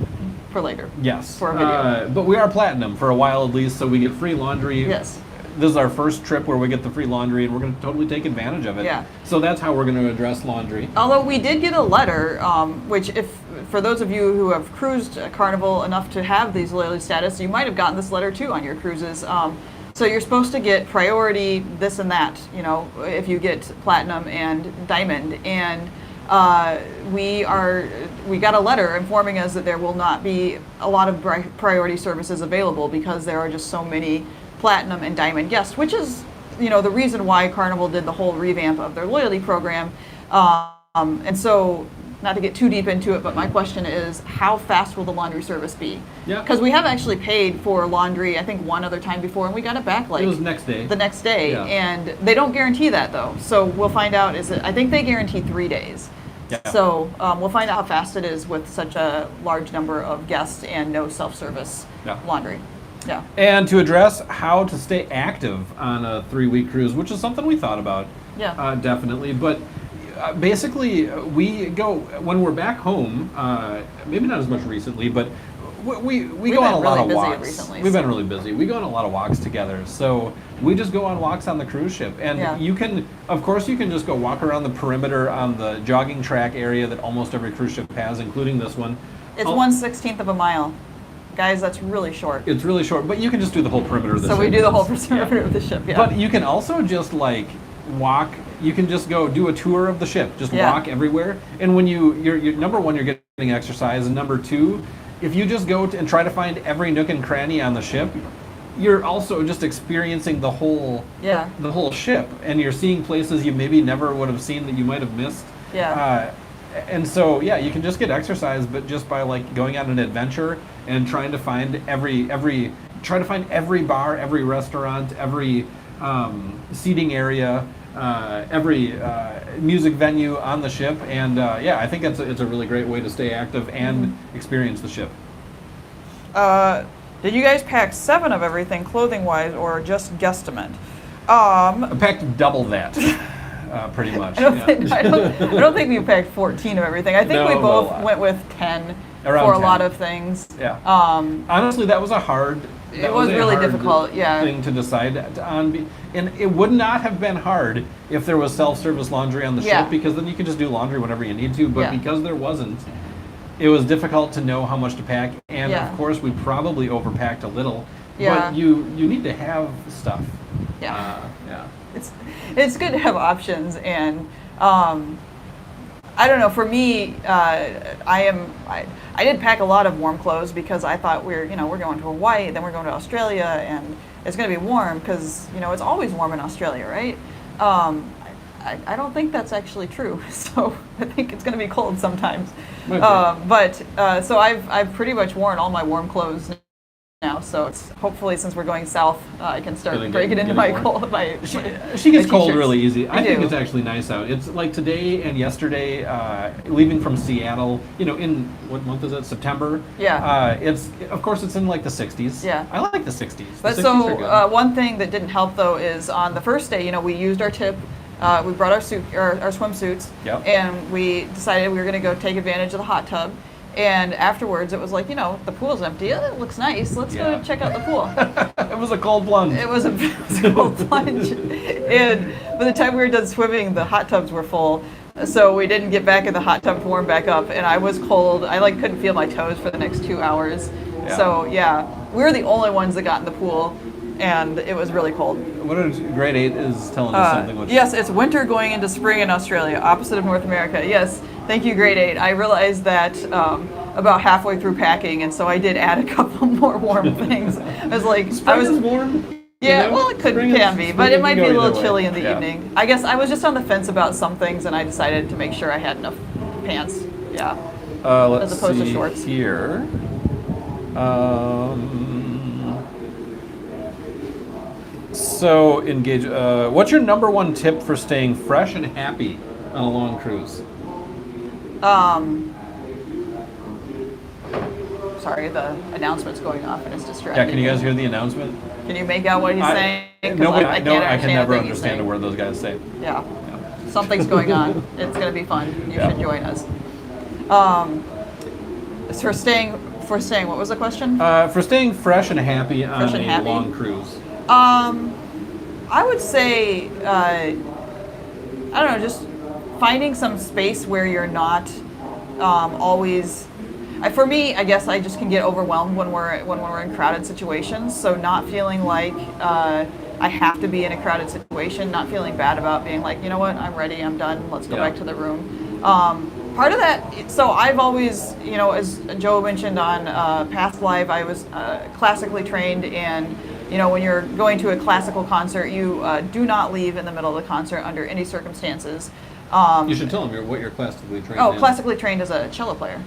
for later. Yes. For a video. But we are platinum for a while at least, so we get free laundry. Yes. This is our first trip where we get the free laundry, and we're going to totally take advantage of it. Yeah. So that's how we're going to address laundry. Although we did get a letter, which for those of you who have cruised Carnival enough to have these loyalty status, you might have gotten this letter too on your cruises. So you're supposed to get priority, this and that, if you get platinum and diamond. And we got a letter informing us that there will not be a lot of priority services available because there are just so many platinum and diamond guests, which is, the reason why Carnival did the whole revamp of their loyalty program. And so, not to get too deep into it, but my question is, how fast will the laundry service be? Yeah. Because we have actually paid for laundry, I think, one other time before, and we got it back it was the next day. Yeah. And they don't guarantee that, though. So we'll find out. I think they guarantee 3 days. Yeah. So we'll find out how fast it is with such a large number of guests and no self-service laundry. Yeah. And to address how to stay active on a 3-week cruise, which is something we thought about. Yeah. Definitely. But basically, we go, when we're back home, maybe not as much recently, but we go on a lot of walks. We've been really busy. We go on a lot of walks together. So we just go on walks on the cruise ship. And you can just go walk around the perimeter on the jogging track area that almost every cruise ship has, including this one. It's 1/16 of a mile. Guys, that's really short. It's really short, but you can just do the whole perimeter of the ship. So we do the whole perimeter of the ship, yeah. But you can also just like walk, you can just go do a tour of the ship, just walk everywhere. And when you're number one, you're getting exercise, and number two, if you just go and try to find every nook and cranny on the ship, you're also just experiencing the whole ship, and you're seeing places you maybe never would have seen that you might have missed. Yeah. And so, you can just get exercise, but just by like going on an adventure and trying to find every bar, every restaurant, every seating area, every music venue on the ship, and I think it's a really great way to stay active and experience the ship. Did you guys pack 7 of everything clothing-wise, or just guesstimate? I packed double that. Pretty much. I don't think we packed 14 of everything. I think we both went with 10 for a lot of things. Yeah. Honestly, that was it was really difficult. Thing to decide on, and it would not have been hard if there was self-service laundry on the ship, because then you could just do laundry whenever you need to. But because there wasn't, it was difficult to know how much to pack, and of course we probably overpacked a little. But you need to have stuff. It's good to have options, and I don't know. For me, I did pack a lot of warm clothes because I thought we're going to Hawaii, then we're going to Australia, and it's going to be warm because it's always warm in Australia, right? I don't think that's actually true. So I think it's going to be cold sometimes. So I've pretty much worn all my warm clothes now, so it's hopefully, since we're going south, I can start breaking into my cold. She gets cold really easy. I think it's actually nice out. It's like today and yesterday, leaving from Seattle. In what month is it? September. Yeah. It's in like the 60s. Yeah. I like the 60s. But the 60s are good. One thing that didn't help though is on the first day, we used our tip. We brought our swimsuits, and we decided we were going to go take advantage of the hot tub. And afterwards, it was like, the pool's empty. It looks nice. Let's go check out the pool. It was a cold plunge. It was a cold plunge. And by the time we were done swimming, the hot tubs were full. So we didn't get back in the hot tub to warm back up. And I was cold. I couldn't feel my toes for the next 2 hours. Yeah. So we were the only ones that got in the pool. And it was really cold. What is grade 8 is telling us something? Yes, it's winter going into spring in Australia, opposite of North America. Yes, thank you, grade 8. I realized that about halfway through packing, and so I did add a couple more warm things. I was like, spring is warm. Yeah, well, it can be, but it might be a little chilly in the evening. I guess I was just on the fence about some things, and I decided to make sure I had enough pants. Yeah. Let's as opposed see to shorts. Here. So engage. What's your number one tip for staying fresh and happy on a long cruise? Sorry, the announcement's going off and it's distracting. Yeah, can you guys hear the announcement? Can you make out what he's saying? I can never understand a word those guys say. Yeah. Something's going on. It's going to be fun. You should join us. For staying, what was the question? For staying fresh and happy on a long cruise. I would say, I don't know, just finding some space where you're not always. For me, I guess I just can get overwhelmed when we're in crowded situations. So not feeling like I have to be in a crowded situation, not feeling bad about being like, you know what, I'm ready, I'm done, let's go back to the room. Part of that, so I've always, as Joe mentioned on past live, I was classically trained, and when you're going to a classical concert, you do not leave in the middle of the concert under any circumstances. You should tell them what you're classically trained in. Classically trained as a cello player,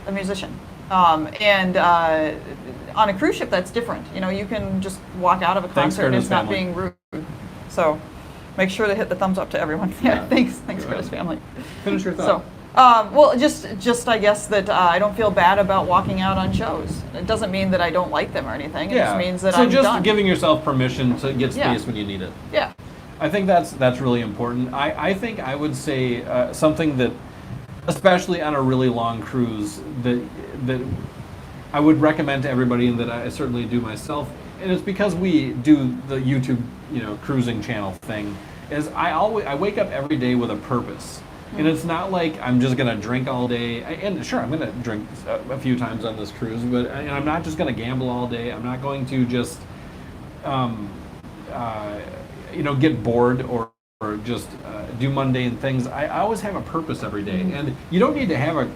a musician. And on a cruise ship, that's different. You can just walk out of a concert and it's not being rude. So make sure to hit the thumbs up to everyone. Thanks, Curtis family. Finish your thought. Just I guess that I don't feel bad about walking out on shows. It doesn't mean that I don't like them or anything. It just means that I'm done. So just giving yourself permission to get space when you need it. Yeah. I think that's really important. I think I would say something that, especially on a really long cruise, that I would recommend to everybody, and that I certainly do myself, and it's because we do the YouTube cruising channel thing, is I wake up every day with a purpose. And it's not like I'm just going to drink all day. And sure, I'm going to drink a few times on this cruise, but I'm not just going to gamble all day. I'm not going to just, get bored or just do mundane things. I always have a purpose every day. And you don't need to have a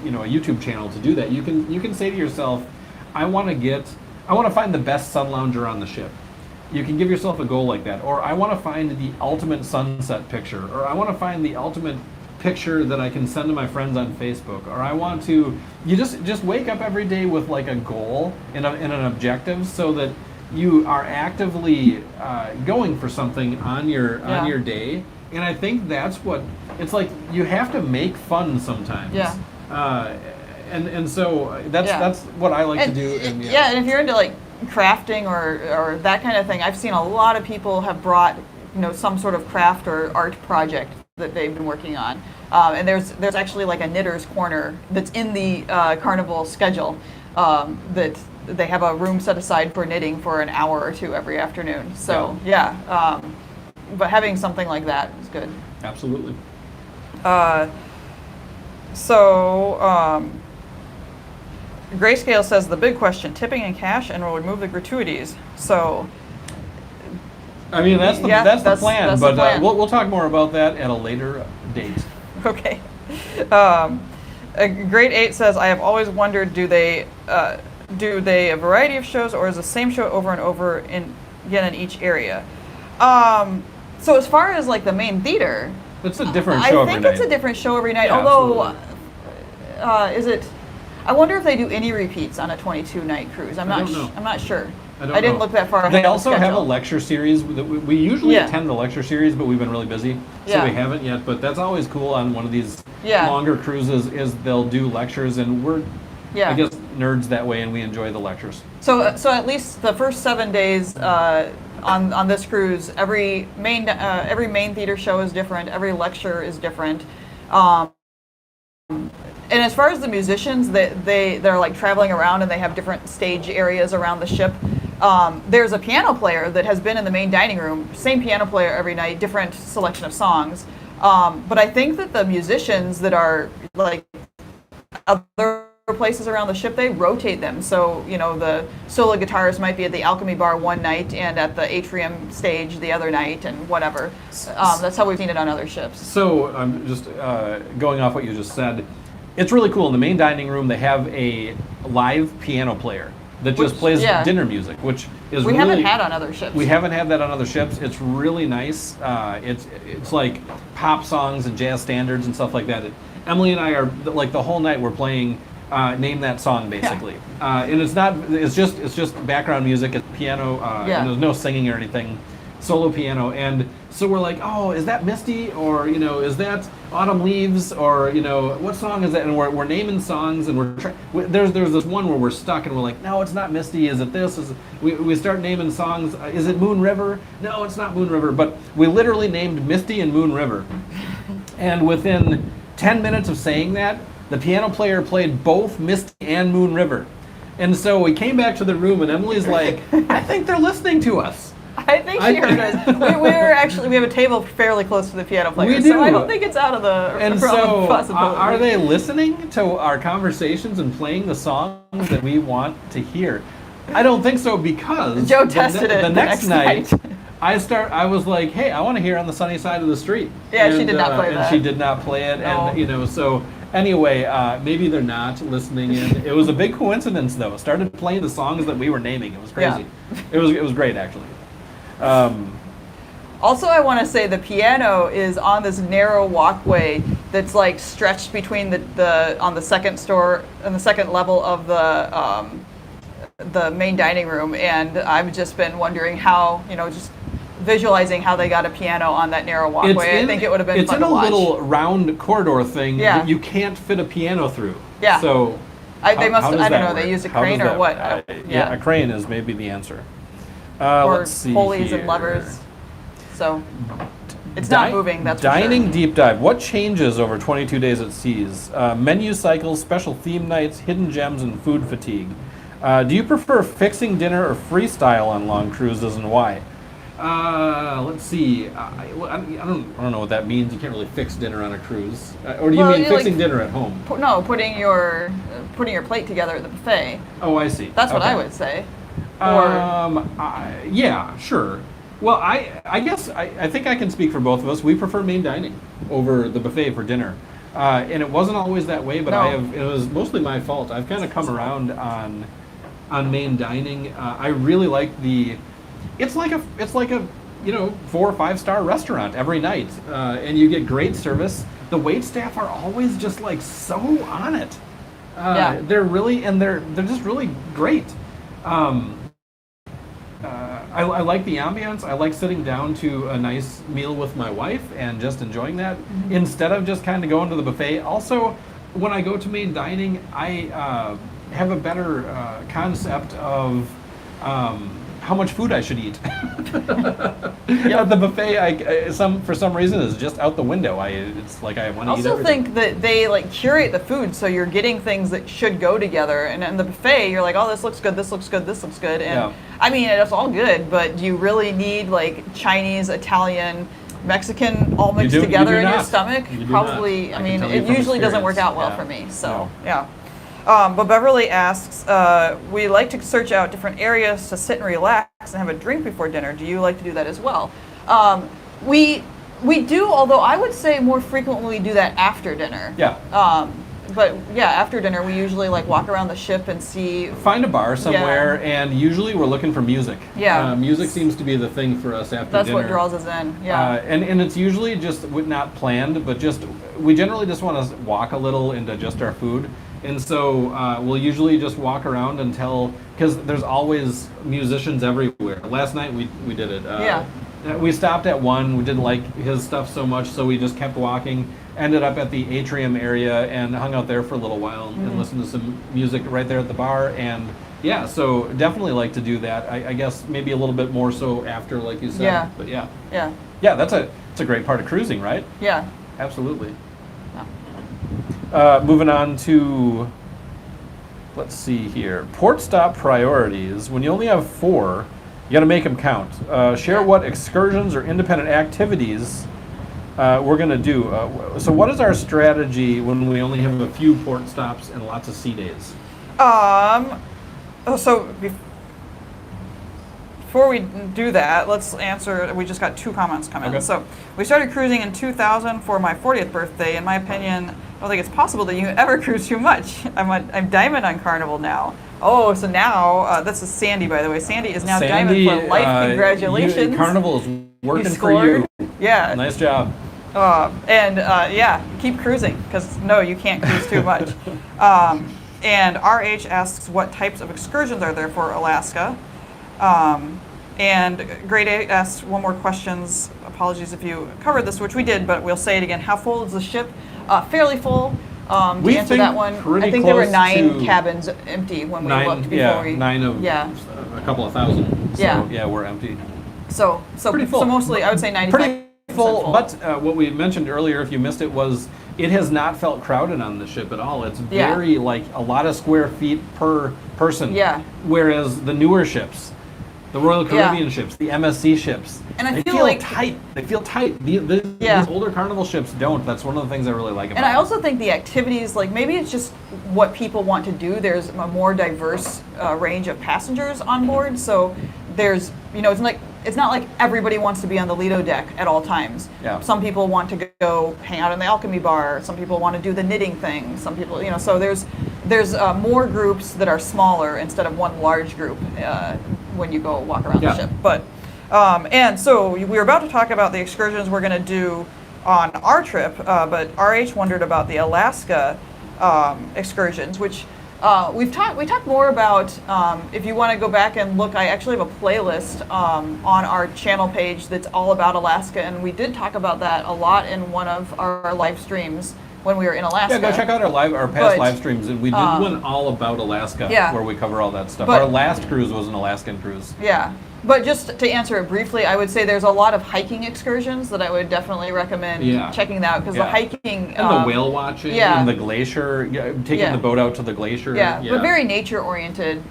YouTube channel to do that. You can say to yourself, I want to find the best sun lounger on the ship. You can give yourself a goal like that. Or I want to find the ultimate sunset picture. Or I want to find the ultimate picture that I can send to my friends on Facebook. Or I want to, you just wake up every day with like a goal and an objective so that you are actively going for something on your day. And I think that's what, it's like you have to make fun sometimes. Yeah. And so that's what I like to do. And if you're into like crafting or that kind of thing, I've seen a lot of people have brought some sort of craft or art project that they've been working on. And there's actually like a knitter's corner that's in the Carnival schedule that they have a room set aside for knitting for an hour or two every afternoon. So but having something like that is good. Absolutely. Grayscale says the big question: tipping in cash, and we'll remove the gratuities. So, I mean, that's the plan. That's but the plan. We'll talk more about that at a later date. Okay. Grade 8 says, I have always wondered, do they a variety of shows, or is the same show over and over again in each area? So as far as like the main theater, it's a different show every night. I think it's a different show every night. Yeah, although, is it? I wonder if they do any repeats on a 22-night cruise. I'm not sure. I didn't look that far ahead. They also have a lecture series. We usually attend the lecture series, but we've been really busy, so we haven't yet. But that's always cool on one of these longer cruises is they'll do lectures, and we're, I guess, nerds that way, and we enjoy the lectures. So at least the first 7 days on this cruise, every main theater show is different. Every lecture is different. And as far as the musicians, they're like traveling around and they have different stage areas around the ship. There's a piano player that has been in the main dining room, same piano player every night, different selection of songs. But I think that the musicians that are like other places around the ship, they rotate them. So, the solo guitarist might be at the Alchemy Bar one night and at the Atrium stage the other night and whatever. That's how we've seen it on other ships. So I'm just going off what you just said. It's really cool. In the main dining room, they have a live piano player that just plays dinner music, which is we haven't had on other ships. We haven't had that on other ships. It's really nice. It's like pop songs and jazz standards and stuff like that. Emily and I are like the whole night we're playing Name That Song basically, and it's just background music. It's piano, and there's no singing or anything. Solo piano, and so we're like, oh, is that Misty, or is that Autumn Leaves, or what song is that? And we're naming songs, and there's this one where we're stuck, and we're like, no, it's not Misty. Is it this? We start naming songs. Is it Moon River? No, it's not Moon River. But we literally named Misty and Moon River, and within 10 minutes of saying that, the piano player played both Misty and Moon River, and so we came back to the room, and Emily's like, I think they're listening to us. I think she heard us. We have a table fairly close to the piano player, we do. So I don't think it's out of the realm of possibility. Are they listening to our conversations and playing the songs that we want to hear? I don't think so, because Joe tested it the next night. I was like, hey, I want to hear On the Sunny Side of the Street. Yeah, and she did not play that. And she did not play it, no. And so anyway, maybe they're not listening in. It was a big coincidence, though. It started playing the songs that we were naming. It was crazy. Yeah. It was great, actually. Also, I want to say the piano is on this narrow walkway that's like stretched between the on the second level of the main dining room, and I've just been wondering how, just visualizing how they got a piano on that narrow walkway. I think it would have been fun to watch. It's in a little round corridor thing that you can't fit a piano through. Yeah. So they must. I don't know. They used a crane or what? A crane is maybe the answer. Or let's see pulleys here. and levers. So it's not moving, that's for sure. Dining deep dive. What changes over 22 days at seas? Menu cycles, special theme nights, hidden gems, and food fatigue. Do you prefer fixing dinner or freestyle on long cruises, and why? Let's see. I don't know what that means. You can't really fix dinner on a cruise. Or do you Well, mean you, fixing like, dinner at home? No, putting your plate together at the buffet. Oh, I see. That's what Okay. I would say. Or Yeah, sure. Well, I guess I think I can speak for both of us. We prefer main dining over the buffet for dinner. And it wasn't always that way, but No. it was mostly my fault. I've kind of come around on main dining. I really like it's like a 4 or 5 star restaurant every night, and you get great service. The wait staff are always just like so on it. Yeah. They're really, and they're just really great. I like the ambience. I like sitting down to a nice meal with my wife and just enjoying that instead of just kind of going to the buffet. Also, when I go to main dining, I have a better concept of how much food I should eat. At the buffet, for some reason, is just out the window. It's like I want to eat also everything. think that they like curate the food so you're getting things that should go together, and in the buffet you're like, oh, this looks good, this looks good, this looks good, and Yeah. I mean it's all good, but do you really need like Chinese, Italian, Mexican all mixed You together do in your not. stomach? You do Probably. not. I I mean, can tell you it from usually doesn't work out well experience. for me. So No. yeah. But Beverly asks, we like to search out different areas to sit and relax and have a drink before dinner. Do you like to do that as well? We do, although I would say more frequently we do that after dinner. Yeah. But yeah, after dinner we usually like walk around the ship and see. Find a bar somewhere, and usually we're looking for music. Yeah. Music seems to be the thing for us after That's dinner. what draws us in. Yeah. And it's usually just not planned, but we generally just want to walk a little and digest our food. And so we'll usually just walk around because there's always musicians everywhere. Last night we did it. Yeah. We stopped at one. We didn't like his stuff so much, so we just kept walking. Ended up at the atrium area and hung out there for a little while and listened to some music right there at the bar. And yeah, so definitely like to do that. I guess maybe a little bit more so after, like you said. Yeah. But yeah. Yeah. Yeah, it's a great part of cruising, right? Yeah. Absolutely. Yeah. Moving on to, let's see here, port stop priorities. When you only have 4, you got to make them count. Share what excursions or independent activities we're going to do. So what is our strategy when we only have a few port stops and lots of sea days? So before we do that, let's answer. We just got 2 comments come in. Okay. So we started cruising in 2000 for my 40th birthday. In my opinion, I don't think it's possible that you ever cruise too much. I'm diamond on Carnival now. Oh, so now this is Sandy, by the way. Sandy is now Sandy, diamond for life. Congratulations! Carnival is working for scored. you. Yeah. Nice job. Yeah, keep cruising because no, you can't cruise too much. And RH asks what types of excursions are there for Alaska. And Grade 8 asks one more questions. Apologies if you covered this, which we did, but we'll say it again. How full is the ship? Fairly full. To We answer think that one, pretty I think there were close 9 to cabins empty when we looked before we. 9 of a couple of thousand. So, Yeah. we're empty. So Pretty full. So mostly, I would say 95%. Pretty full, but what we mentioned earlier, if you missed it, was it has not felt crowded on the ship at all. It's Yeah. very like a lot of square feet per person. Yeah. Whereas the newer ships, the Royal Yeah. Caribbean ships, the MSC ships, And I they feel like- tight. They feel tight. Yeah. These older Carnival ships don't. That's one of the things I really like about And I it. also think the activities, like maybe it's just what people want to do. There's a more diverse range of passengers on board. So there's, it's not like everybody wants to be on the Lido deck at all times. Yeah. Some people want to go hang out in the Alchemy Bar. Some people want to do the knitting thing. Some people, so there's more groups that are smaller instead of one large group when you go walk around Yeah. the ship. But and so we were about to talk about the excursions we're going to do on our trip, but RH wondered about the Alaska excursions, which we talked more about. If you want to go back and look, I actually have a playlist on our channel page that's all about Alaska, and we did talk about that a lot in one of our live streams when we were in Alaska. Yeah, go check out our past But, live streams. And we did one all about Alaska, Yeah. where we cover all that stuff. But- Our last cruise was an Alaskan cruise. Yeah, but just to answer it briefly, I would say there's a lot of hiking excursions that I would definitely recommend Yeah. checking that out because Yeah. the hiking And the whale watching, yeah. and the glacier, taking Yeah. the boat out to the glacier. Yeah, but very nature oriented.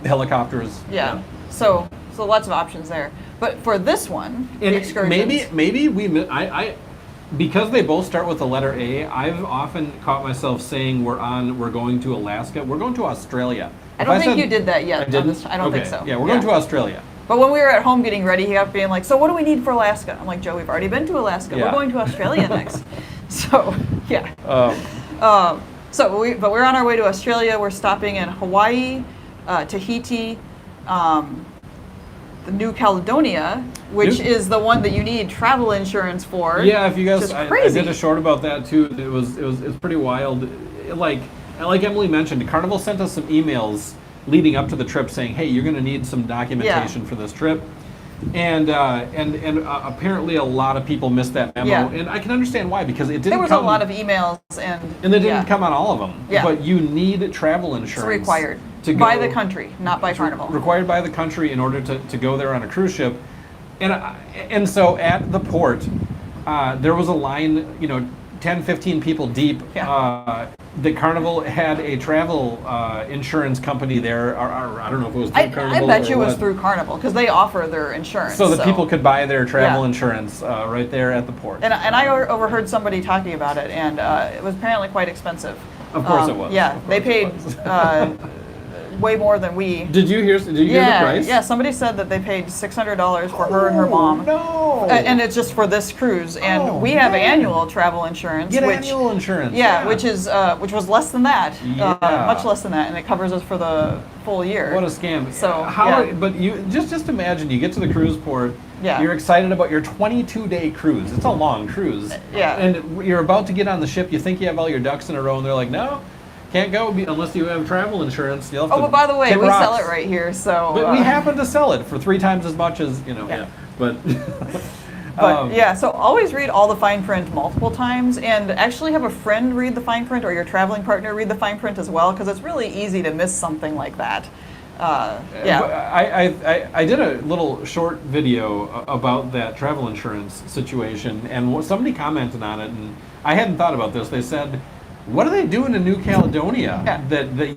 Helicopters. Yeah. So lots of options there. But for this one, the And excursions, maybe because they both start with the letter A, I've often caught myself saying we're going to Alaska. We're going to Australia. I don't think you did that yet. I didn't? I don't think Okay. so. Yeah, we're going to Australia. But when we were at home getting ready, he kept being like, "So what do we need for Alaska?" I'm like, "Joe, we've already been to Alaska. Yeah. We're going to Australia next." So yeah. Um, But we're on our way to Australia. We're stopping in Hawaii, Tahiti, the New Caledonia, which is the one that you need travel insurance for. Yeah, if you guys, I crazy. did a short about that too. It's pretty wild. Like Emily mentioned, Carnival sent us some emails leading up to the trip saying, "Hey, you're going to need some documentation for this trip," and apparently a lot of people missed that memo, Yeah. and I can understand why, because it didn't. There was a lot of emails and they didn't come on all of them. Yeah. But you need travel insurance. It's required to by go- the country, not by Carnival. Required by the country in order to go there on a cruise ship. And so at the port, there was a line, 10, 15 people deep. Yeah. The Carnival had a travel insurance company there, or I don't know if it was through I Carnival. bet you or it was what. through Carnival because they offer their insurance. So that people could buy their travel Yeah. insurance right there at the port. And I overheard somebody talking about it, and it was apparently quite expensive. Of course it was. Yeah, Of they course paid it was. way more than we. Did you hear the price? Yeah, somebody said that they paid $600 for her and her mom. No. And it's just for this cruise, and we have annual travel insurance. Get annual insurance. Yeah, which was less than that, Yeah. much less than that, and it covers us for the full year. What a scam. So, But you just imagine you get to the cruise port. Yeah. You're excited about your 22-day cruise. It's a long cruise. Yeah. And you're about to get on the ship. You think you have all your ducks in a row, and they're like, no, can't go unless you have travel insurance. You'll have to but by the way, kick we rocks. sell it right here, so. But we happen to sell it for 3 times as much as, Yeah. But, But so always read all the fine print multiple times, and actually have a friend read the fine print or your traveling partner read the fine print as well, because it's really easy to miss something like that. I did a little short video about that travel insurance situation, and somebody commented on it, and I hadn't thought about this. They said, "What are they doing in New Caledonia? Yeah.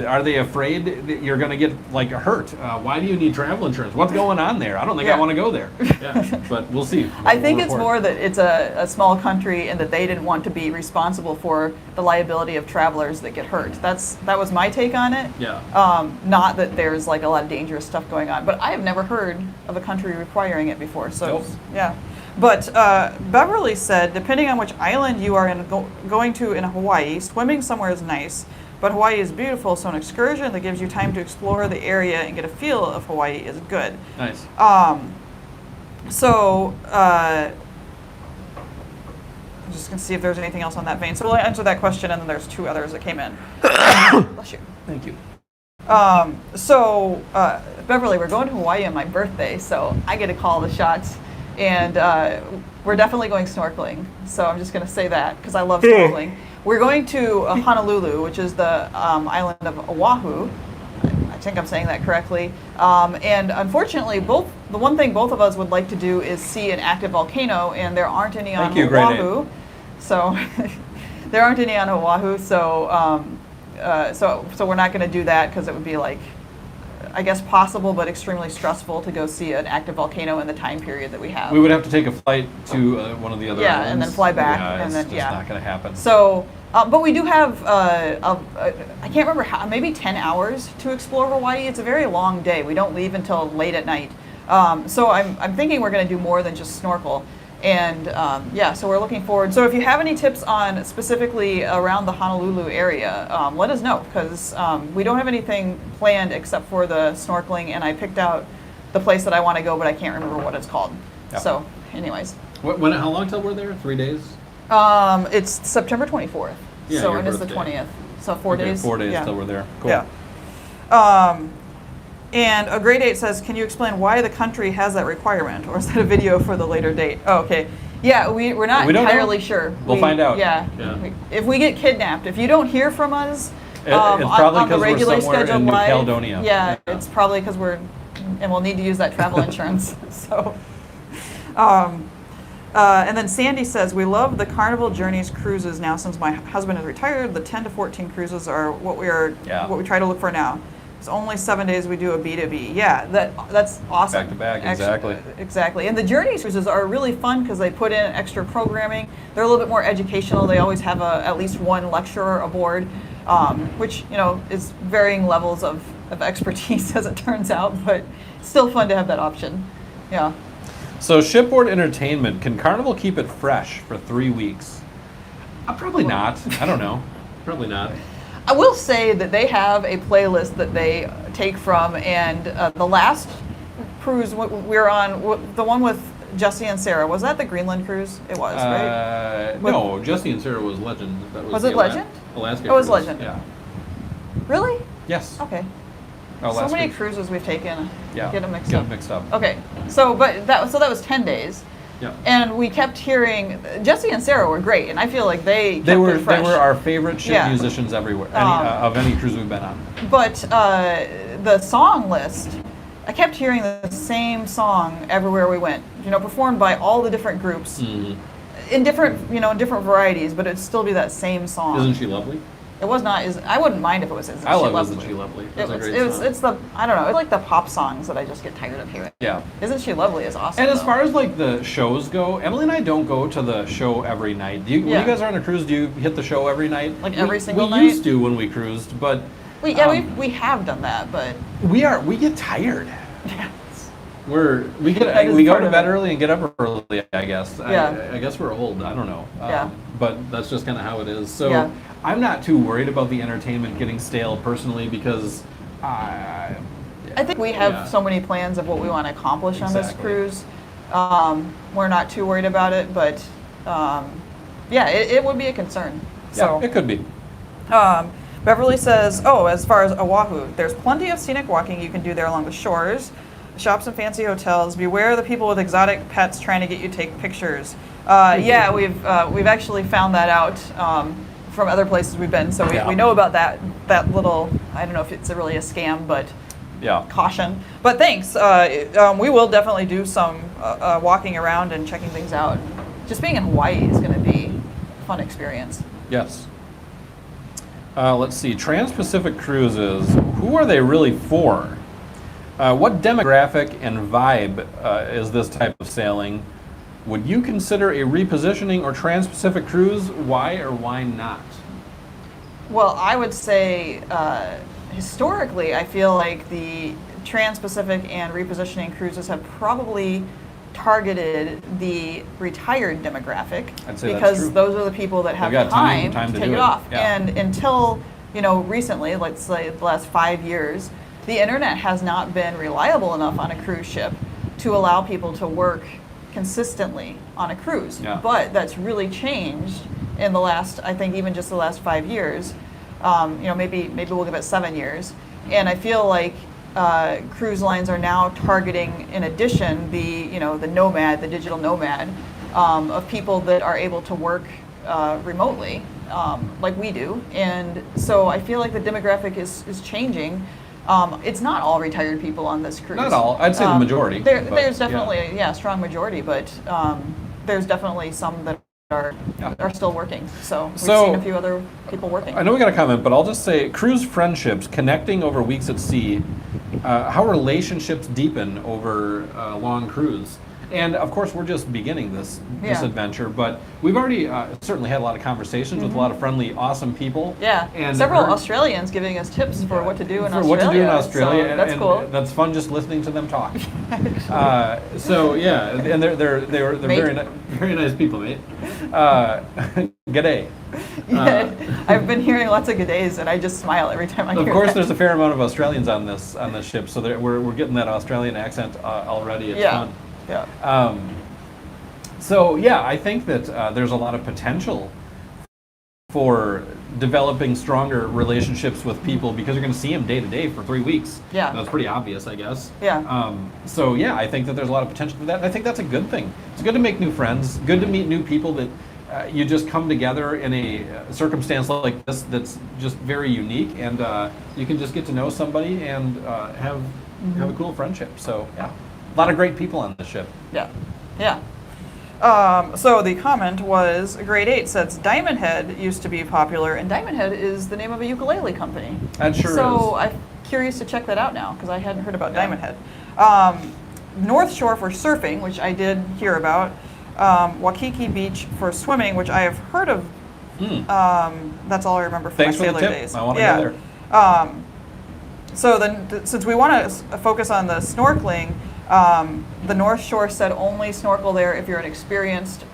Are they afraid that you're going to get hurt? Why do you need travel insurance? What's going on there? I don't think I want to go there." Yeah, but we'll see. I think it's more that it's a small country and that they didn't want to be responsible for the liability of travelers that get hurt. That was my take on it. Yeah. Not that there's a lot of dangerous stuff going on, but I have never heard of a country requiring it before. So Nope. yeah. But Beverly said, depending on which island you are going to in Hawaii, swimming somewhere is nice. But Hawaii is beautiful, so an excursion that gives you time to explore the area and get a feel of Hawaii is good. Nice. I'm just going to see if there's anything else on that vein. So we'll answer that question, and then there's 2 others that came in. Bless you. Thank you. Beverly, we're going to Hawaii on my birthday, so I get to call the shots. And we're definitely going snorkeling. So I'm just going to say that because I love snorkeling. We're going to Honolulu, which is the island of Oahu. I think I'm saying that correctly. And unfortunately, the one thing both of us would like to do is see an active volcano, and there aren't any on Oahu. So there aren't any on Oahu. So we're not going to do that because it would be I guess possible, but extremely stressful to go see an active volcano in the time period that we have. We would have to take a flight to one of the other islands. and then fly back, It's just not going to happen. So, but we do have, I can't remember how, maybe 10 hours to explore Hawaii. It's a very long day. We don't leave until late at night. So I'm thinking we're going to do more than just snorkel. And so we're looking forward. So if you have any tips on specifically around the Honolulu area, let us know, because we don't have anything planned except for the snorkeling, and I picked out the place that I want to go, but I can't remember what it's called. Yep. So anyways. How long till we're there? 3 days? It's September 24th. Yeah, so, your and it's the birthday. 20th. So 4 days. 4 days till we're there. Cool. Yeah. And a grade 8 says, can you explain why the country has that requirement? Or is that a video for the later date? Oh, okay. Yeah, we're not entirely sure. We'll find out. Yeah. If we get kidnapped, if you don't hear from us it's probably on the because we're regularly somewhere scheduled in New live, Caledonia. yeah, it's probably because and we'll need to use that travel insurance. So, and then Sandy says, we love the Carnival Journeys cruises now since my husband is retired. The 10 to 14 cruises are what we try to look for now. It's only 7 days we do a B2B. Yeah, that's awesome. Back to back, exactly. Exactly. And the Journey cruises are really fun because they put in extra programming. They're a little bit more educational. They always have at least one lecturer aboard, which, is varying levels of expertise as it turns out, but it's still fun to have that option. Yeah. So shipboard entertainment, can Carnival keep it fresh for 3 weeks? Probably not. I don't know. Probably not. I will say that they have a playlist that they take from, and the last cruise we were on, the one with Jesse and Sarah, was that the Greenland cruise? It was, right? No, Jesse and Sarah was Legend. That was it Legend? Alaska. It was cruise. Legend. Yeah. Really? Yes. Okay. Alaska. So many cruises we've taken. Yeah. Get them mixed Get up. them mixed up. Okay. So that was 10 days. Yeah. And we kept hearing Jesse and Sarah were great, and I feel like they were it fresh. They were our favorite ship Yeah. musicians everywhere, of any cruise we've been on. But the song list, I kept hearing the same song everywhere we went. Performed by all the different groups in different different varieties, but it'd still be that same song. Isn't She Lovely? It was not. I wouldn't mind if it was. I love Isn't She Lovely. It's a great song. It's the I don't know. It's like the pop songs that I just get tired of hearing. Yeah. Isn't She Lovely is awesome. And as though. far as like the shows go, Emily and I don't go to the show every night. When you guys are on a cruise, do you hit the show every night? Like every single night? We used to when we cruised, but we have done that, but we get tired. We go to bed early and get up early, I guess. Yeah. I guess we're old. I don't know. Yeah. But that's just kind of how it is. So Yeah. I'm not too worried about the entertainment getting stale personally because I think we have so many plans of what we want to accomplish on this Exactly. cruise. We're not too worried about it, but it would be a concern. So it could be. Beverly says, as far as Oahu, there's plenty of scenic walking you can do there along the shores. Shops and fancy hotels. Beware the people with exotic pets trying to get you to take pictures. We've actually found that out from other places we've been. So we know about that little, I don't know if it's really a scam, but caution. But thanks. We will definitely do some walking around and checking things out. Just being in Hawaii is going to be a fun experience. Yes. Let's see. Transpacific cruises. Who are they really for? What demographic and vibe is this type of sailing? Would you consider a repositioning or Trans-Pacific cruise? Why or why not? Well, I would say historically, I feel like the Trans-Pacific and repositioning cruises have probably targeted the retired demographic. I'd say because that's true. Those are the people that have got time to to take do it it. off. Yeah. And until recently, let's say the last 5 years, the internet has not been reliable enough on a cruise ship to allow people to work consistently on a cruise. Yeah. But that's really changed in the last, I think even just the last 5 years. Maybe we'll give it 7 years. And I feel like cruise lines are now targeting, in addition, the nomad, the digital nomad, of people that are able to work remotely, like we do. And so I feel like the demographic is changing. It's not all retired people on this cruise. Not all. I'd say the majority. There's definitely a strong majority, but there's definitely some that are still working. So we've seen a few other people working. I know we got a comment, but I'll just say cruise friendships, connecting over weeks at sea, how relationships deepen over a long cruise. And of course, we're just beginning this adventure, but we've already certainly had a lot of conversations with a lot of friendly, awesome people. Yeah, and several Australians giving us tips for what to do in Australia. What to do in Australia, so that's cool. That's fun just listening to them talk. And they're very nice people, mate. G'day. I've been hearing lots of g'days, and I just smile every time I hear. Of course, that. there's a fair amount of Australians on this ship, so we're getting that Australian accent already. It's fun. Yeah. I think that there's a lot of potential for developing stronger relationships with people because you're going to see them day to day for 3 weeks. Yeah. That's pretty obvious, I guess. Yeah. I think that there's a lot of potential for that. And I think that's a good thing. It's good to make new friends, good to meet new people that you just come together in a circumstance like this that's just very unique, and you can just get to know somebody and have a cool friendship. So, yeah. A lot of great people on the ship. Yeah, yeah. So the comment was, Grade 8 says, Diamond Head used to be popular, and Diamond Head is the name of a ukulele company. That sure is. So curious to check that out now because I hadn't heard about Diamond Head. North Shore for surfing, which I did hear about. Waikiki Beach for swimming, which I have heard of. That's all I remember from Thanks my for the sailor tip. days. I want to go there. So then, since we want to focus on the snorkeling, the North Shore said only snorkel there if you're an experienced